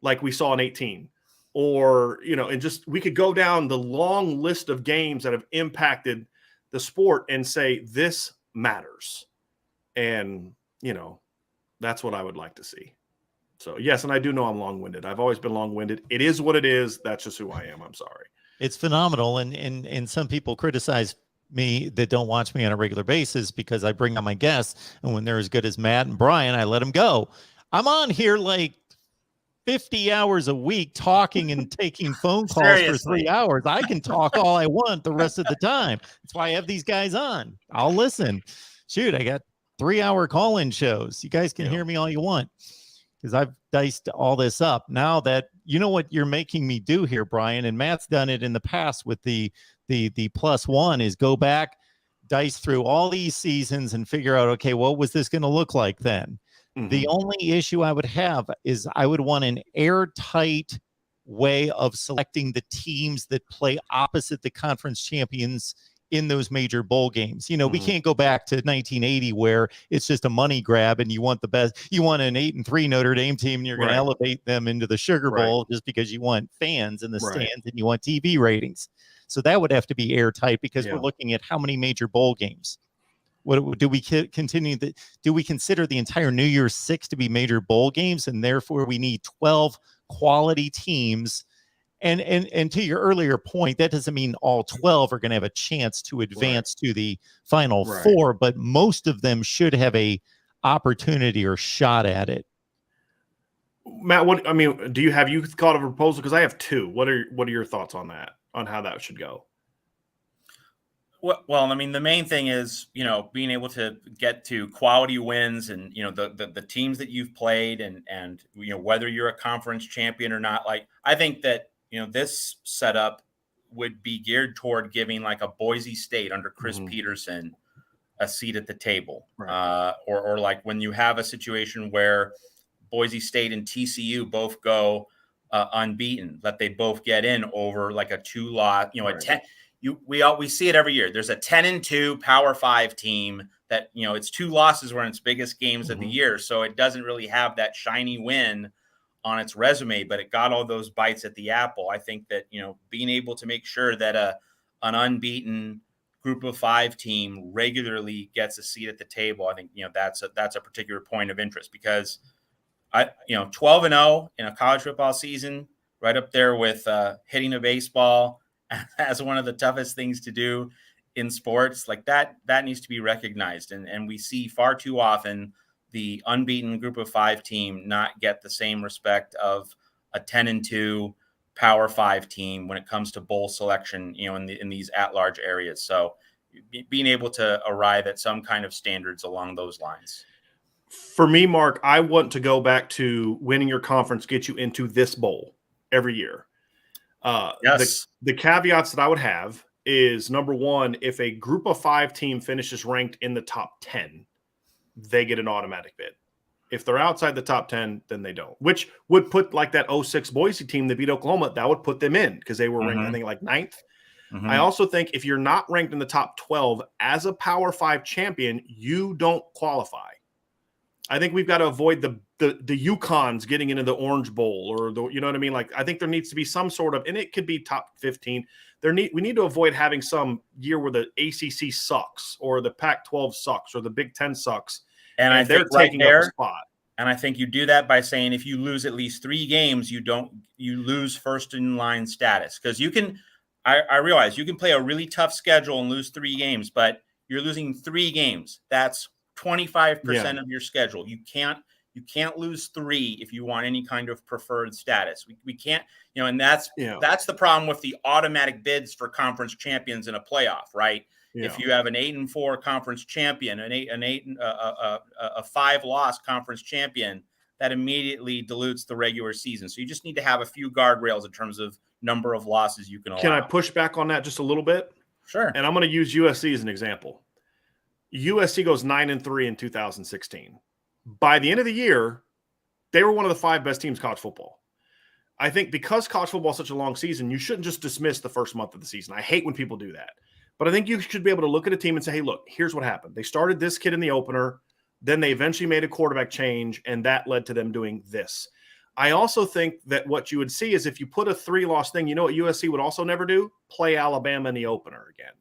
S3: like we saw in 18. Or, and just we could go down the long list of games that have impacted the sport and say this matters. And, that's what I would like to see. So yes, and I do know I'm long-winded. I've always been long-winded. It is what it is. That's just who I am. I'm sorry.
S1: It's phenomenal. And some people criticize me that don't watch me on a regular basis because I bring on my guests. And when they're as good as Matt and Brian, I let them go. I'm on here like 50 hours a week talking and taking phone calls for 3 hours. I can talk all I want the rest of the time. That's why I have these guys on. I'll listen. Shoot, I got 3-hour call-in shows. You guys can hear me all you want because I've diced all this up. Now that you know what you're making me do here, Brian, and Matt's done it in the past with the +1 is go back, dice through all these seasons and figure out, okay, what was this going to look like then? Mm-hmm. The only issue I would have is I would want an airtight way of selecting the teams that play opposite the conference champions in those major bowl games. You know, we can't go back to 1980 where it's just a money grab and you want the best. You want an 8-3 Notre Dame team and you're going to elevate them into the Sugar Bowl just because you want fans in the stands and you want TV ratings. So that would have to be airtight because we're looking at how many major bowl games. What do we continue that? Do we consider the entire New Year's 6 to be major bowl games, and therefore we need 12 quality teams? And to your earlier point, that doesn't mean all 12 are going to have a chance to advance to the Final Four, but most of them should have a opportunity or shot at it.
S3: Matt, do you thought of a proposal? Because I have two. What are your thoughts on that? On how that should go?
S2: Well, I mean, the main thing is, you know, being able to get to quality wins and, you know, the teams that you've played and, you know, whether you're a conference champion or not. Like, I think that, you know, this setup would be geared toward giving like a Boise State under Chris Peterson a seat at the table. Or like when you have a situation where Boise State and TCU both go unbeaten, that they both get in over like a 2-lot, you know, a 10. We see it every year. There's a 10-2 Power 5 team that, you know, it's 2 losses were in its biggest games of the year. So it doesn't really have that shiny win on its resume, but it got all those bites at the apple. I think that, you know, being able to make sure that an unbeaten Group of 5 team regularly gets a seat at the table, I think, you know, that's a particular point of interest because 12-0 in a college football season, right up there with hitting a baseball as one of the toughest things to do in sports, like that needs to be recognized. And we see far too often the unbeaten Group of 5 team not get the same respect of a 10-2 Power 5 team when it comes to bowl selection, you know, in these at-large areas. So being able to arrive at some kind of standards along those lines.
S3: For me, Mark, I want to go back to winning your conference, get you into this bowl every year.
S2: Yes.
S3: The caveats that I would have is, number one, if a Group of 5 team finishes ranked in the top 10, they get an automatic bid. If they're outside the top 10, then they don't, which would put like that 06 Boise team that beat Oklahoma, that would put them in because they were ranked, I think, like 9th. I also think if you're not ranked in the top 12 as a Power 5 champion, you don't qualify. I think we've got to avoid the Yukons getting into the Orange Bowl or you know what I mean? Like, I think there needs to be some sort of, and it could be top 15. We need to avoid having some year where the ACC sucks or the Pac-12 sucks or the Big Ten sucks.
S2: And I
S3: they're
S2: think right
S3: taking
S2: there,
S3: up a spot.
S2: And I think you do that by saying if you lose at least 3 games, you lose first in line status. Because I realize you can play a really tough schedule and lose 3 games, but you're losing 3 games. That's 25% of your schedule. You can't lose 3 if you want any kind of preferred status. We can't, you know, and that's the problem with the automatic bids for conference champions in a playoff, right? Yeah. If you have an 8-4 conference champion, a 5-loss conference champion, that immediately dilutes the regular season. So you just need to have a few guardrails in terms of number of losses you can allow.
S3: Can I push back on that just a little bit?
S2: Sure.
S3: And I'm going to use USC as an example. USC goes 9-3 in 2016. By the end of the year, they were one of the 5 best teams in college football. I think because college football is such a long season, you shouldn't just dismiss the first month of the season. I hate when people do that. But I think you should be able to look at a team and say, hey, look, here's what happened. They started this kid in the opener. Then they eventually made a quarterback change, and that led to them doing this. I also think that what you would see is if you put a 3-loss thing, you know what USC would also never do? Play Alabama in the opener again.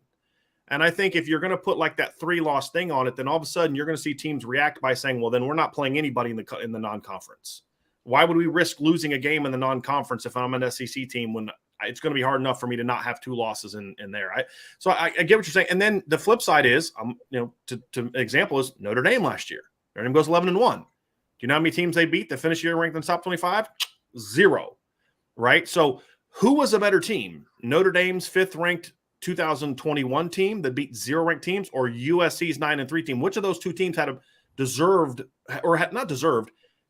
S3: And I think if you're going to put like that 3-loss thing on it, then all of a sudden you're going to see teams react by saying, well, then we're not playing anybody in the non-conference. Why would we risk losing a game in the non-conference if I'm an SEC team when it's going to be hard enough for me to not have 2 losses in there? So I get what you're saying. And then the flip side is, to example is Notre Dame last year. Notre Dame goes 11-1. Do you know how many teams they beat that finished the year ranked in the top 25? 0. Right? So who was a better team? Notre Dame's 5th-ranked 2021 team that beat 0 ranked teams, or USC's 9-3 team? Which of those 2 teams had a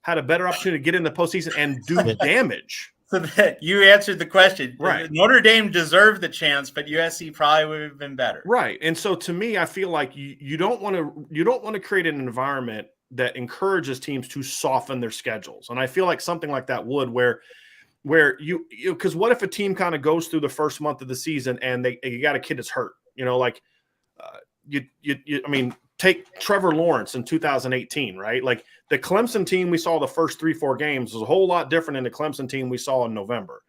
S3: had a better opportunity to get in the postseason and do damage?
S2: So that you answered the question.
S3: Right.
S2: Notre Dame deserved the chance, but USC probably would have been better.
S3: Right. And so to me, I feel like you don't want to create an environment that encourages teams to soften their schedules. And I feel like something like that would, where you because what if a team kind of goes through the first month of the season and you got a kid that's hurt, I mean, take Trevor Lawrence in 2018, right? Like the Clemson team we saw the first 3-4 games was a whole lot different than the Clemson team we saw in November.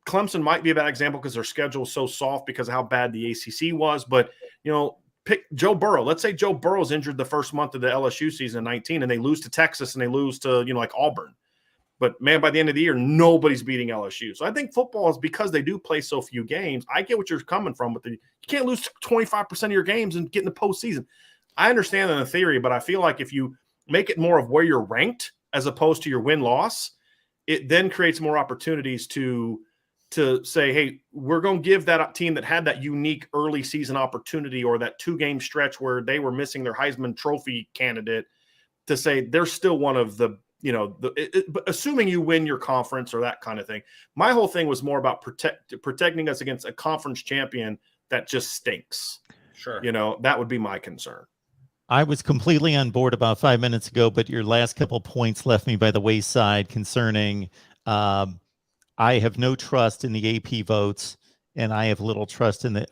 S3: Clemson might be a bad example because their schedule is so soft because of how bad the ACC was. But, pick Joe Burrow. Let's say Joe Burrow's injured the first month of the LSU season in 19 and they lose to Texas and they lose to, like Auburn. But, man, by the end of the year, nobody's beating LSU. So I think football is, because they do play so few games, I get what you're coming from. But you can't lose 25% of your games and get in the postseason. I understand that in theory, but I feel like if you make it more of where you're ranked as opposed to your win-loss, it then creates more opportunities to say, hey, we're going to give that team that had that unique early season opportunity or that 2-game stretch where they were missing their Heisman Trophy candidate, to say they're still one of the, assuming you win your conference or that kind of thing. My whole thing was more about protecting us against a conference champion that just stinks.
S2: Sure.
S3: That would be my concern.
S1: I was completely on board about 5 minutes ago, but your last couple points left me by the wayside concerning I have no trust in the AP votes, and I have little trust in the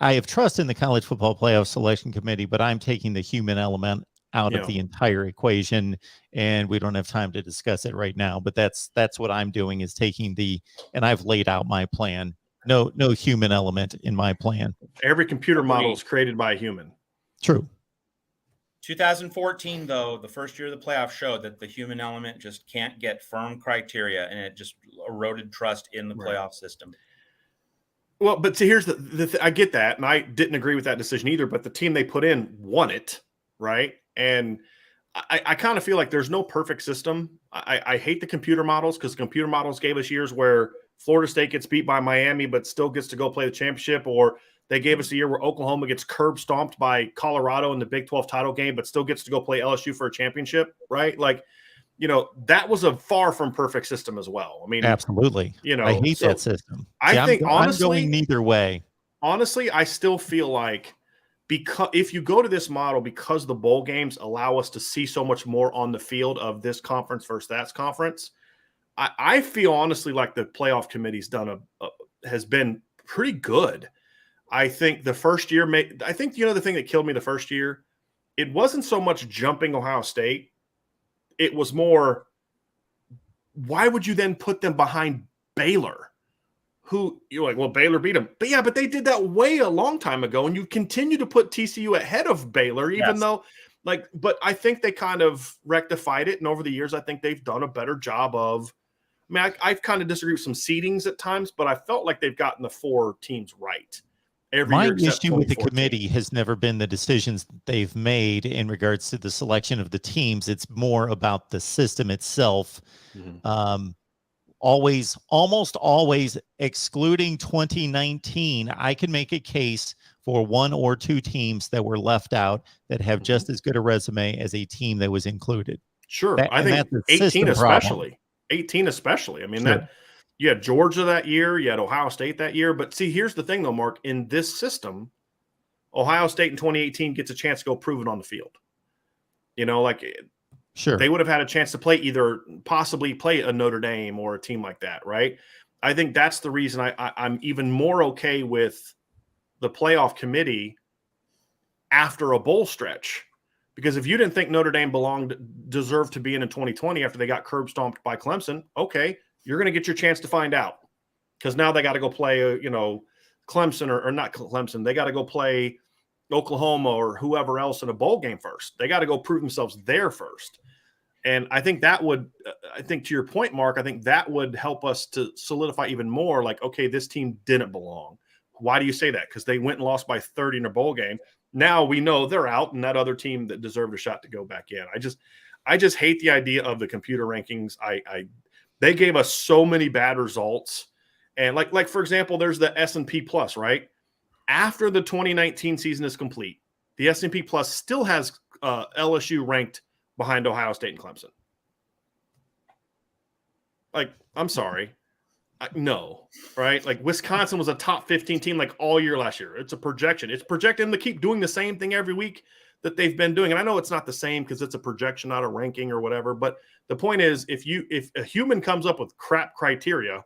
S1: College Football Playoff Selection Committee, but I'm taking the human element out of the entire equation, and we don't have time to discuss it right now, but that's what I'm doing, is taking and I've laid out my plan. No human element in my plan.
S3: Every computer model is created by a human.
S1: True.
S2: 2014, though, the first year of the playoff showed that the human element just can't get firm criteria, and it just eroded trust in the playoff system.
S3: Well, but see, here's I get that, and I didn't agree with that decision either, but the team they put in won it, right? And I kind of feel like there's no perfect system. I hate the computer models, because computer models gave us years where Florida State gets beat by Miami but still gets to go play the championship, or they gave us a year where Oklahoma gets curb stomped by Colorado in the Big 12 title game, but still gets to go play LSU for a championship, right? Like, that was a far from perfect system as well. I mean,
S1: absolutely. I hate that system.
S3: I think honestly,
S1: I'm going neither way.
S3: Honestly, I still feel like, because if you go to this model, because the bowl games allow us to see so much more on the field of this conference versus that conference, I feel honestly like the playoff committee's has been pretty good. I think the first year, the thing that killed me the first year, it wasn't so much jumping Ohio State. It was more, why would you then put them behind Baylor? Who you're like, well, Baylor beat them. But yeah, but they did that a long time ago. And you continue to put TCU ahead of Baylor, even though, but I think they kind of rectified it. And over the years, I think they've done a better job of, I've kind of disagreed with some seedings at times, but I felt like they've gotten the 4 teams right.
S1: My issue with the committee has never been the decisions they've made in regards to the selection of the teams. It's more about the system itself. Mm-hmm. Almost always, excluding 2019, I can make a case for 1 or 2 teams that were left out that have just as good a resume as a team that was included.
S3: Sure. I think 18 especially. 18 especially. I mean, sure. You had Georgia that year, you had Ohio State that year. But see, here's the thing, though, Mark. In this system, Ohio State in 2018 gets a chance to go prove it on the field.
S1: Sure,
S3: they would have had a chance to possibly play a Notre Dame or a team like that, right? I think that's the reason I'm even more okay with the playoff committee after a bowl stretch. Because if you didn't think Notre Dame deserved to be in 2020 after they got curb stomped by Clemson, okay, you're going to get your chance to find out, because now they got to go play, Clemson or not Clemson. They got to go play Oklahoma or whoever else in a bowl game first. They got to go prove themselves there first. And I think that would, I think to your point, Mark, I think that would help us to solidify even more like, okay, this team didn't belong. Why do you say that? Because they went and lost by 30 in a bowl game. Now we know they're out, and that other team that deserved a shot to go back in. I just hate the idea of the computer rankings. They gave us so many bad results. And like for example, there's the S&P Plus, right? After the 2019 season is complete, the S&P Plus still has LSU ranked behind Ohio State and Clemson. Like, I'm sorry. No, right? Like Wisconsin was a top 15 team like all year last year. It's a projection. It's projecting them to keep doing the same thing every week that they've been doing. And I know it's not the same because it's a projection, not a ranking or whatever. But the point is, if a human comes up with crap criteria,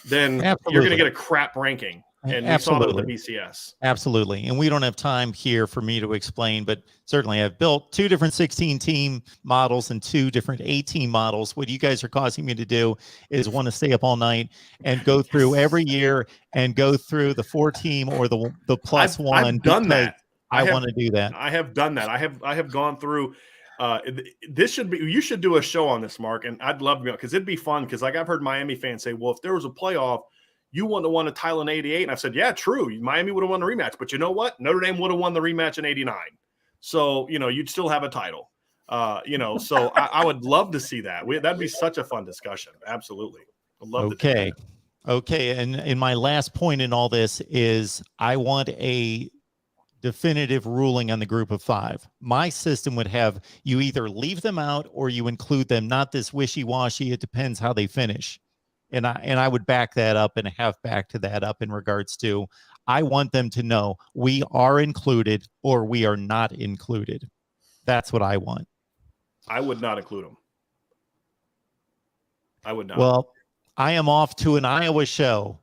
S3: then you're going to get a crap ranking. And we saw that with the BCS.
S1: Absolutely. And we don't have time here for me to explain, but certainly I've built 2 different 16-team models and 2 different 18 models. What you guys are causing me to do is want to stay up all night and go through every year and go through the 4-team or the plus one.
S3: I've done that.
S1: I want to do that.
S3: I have done that. I have gone through. You should do a show on this, Mark, and I'd love to, because it'd be fun. Because like I've heard Miami fans say, well, if there was a playoff, you wouldn't have won a title in 88. And I've said, yeah, true. Miami would have won the rematch. But you know what? Notre Dame would have won the rematch in 89. So, you'd still have a title. So I would love to see that. That'd be such a fun discussion. Absolutely. I'd love to do that.
S1: Okay. And my last point in all this is I want a definitive ruling on the group of 5. My system would have you either leave them out or you include them, not this wishy-washy. It depends how they finish. And I would back that up and have backed that up in regards to, I want them to know we are included or we are not included. That's what I want.
S3: I would not include them. I would not.
S1: Well, I am off to an Iowa show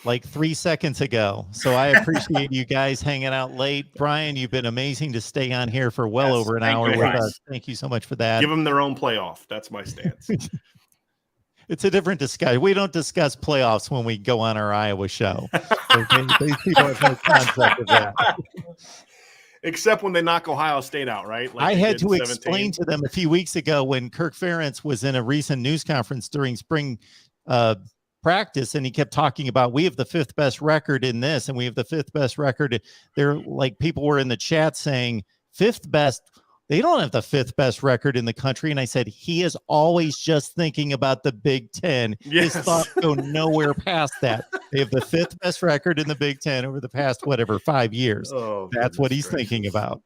S1: like 3 seconds ago. So I appreciate you guys hanging out late. Brian, you've been amazing to stay on here for well over an hour with us. Thank you so much for that.
S3: Give them their own playoff. That's my stance.
S1: It's a different discussion. We don't discuss playoffs when we go on our Iowa show. These people have no concept of that.
S3: Except when they knock Ohio State out, right? Like
S1: I had to explain to them a few weeks ago when Kirk Ferentz was in a recent news conference during spring practice, and he kept talking about, we have the 5th best record in this, and we have the 5th best record. They're like, people were in the chat saying 5th best. They don't have the 5th best record in the country. And I said, he is always just thinking about the Big Ten.
S3: Yes.
S1: His thoughts go nowhere past that. They have the 5th best record in the Big Ten over the past, 5 years.
S3: Oh,
S1: that's what he's thinking about.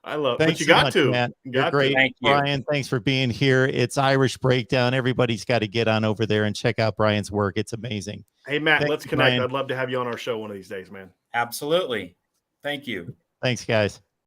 S3: I love it.
S1: Thanks
S3: But you
S1: so
S3: got
S1: much,
S3: to.
S1: Matt.
S3: You
S1: You're
S3: got
S1: great.
S3: to.
S2: Thank you.
S1: Brian, thanks for being here. It's Irish Breakdown. Everybody's got to get on over there and check out Brian's work. It's amazing.
S3: Hey, Matt,
S1: Thanks,
S3: let's connect.
S1: Brian.
S3: I'd love to have you on our show one of these days, man.
S2: Absolutely. Thank you.
S1: Thanks, guys.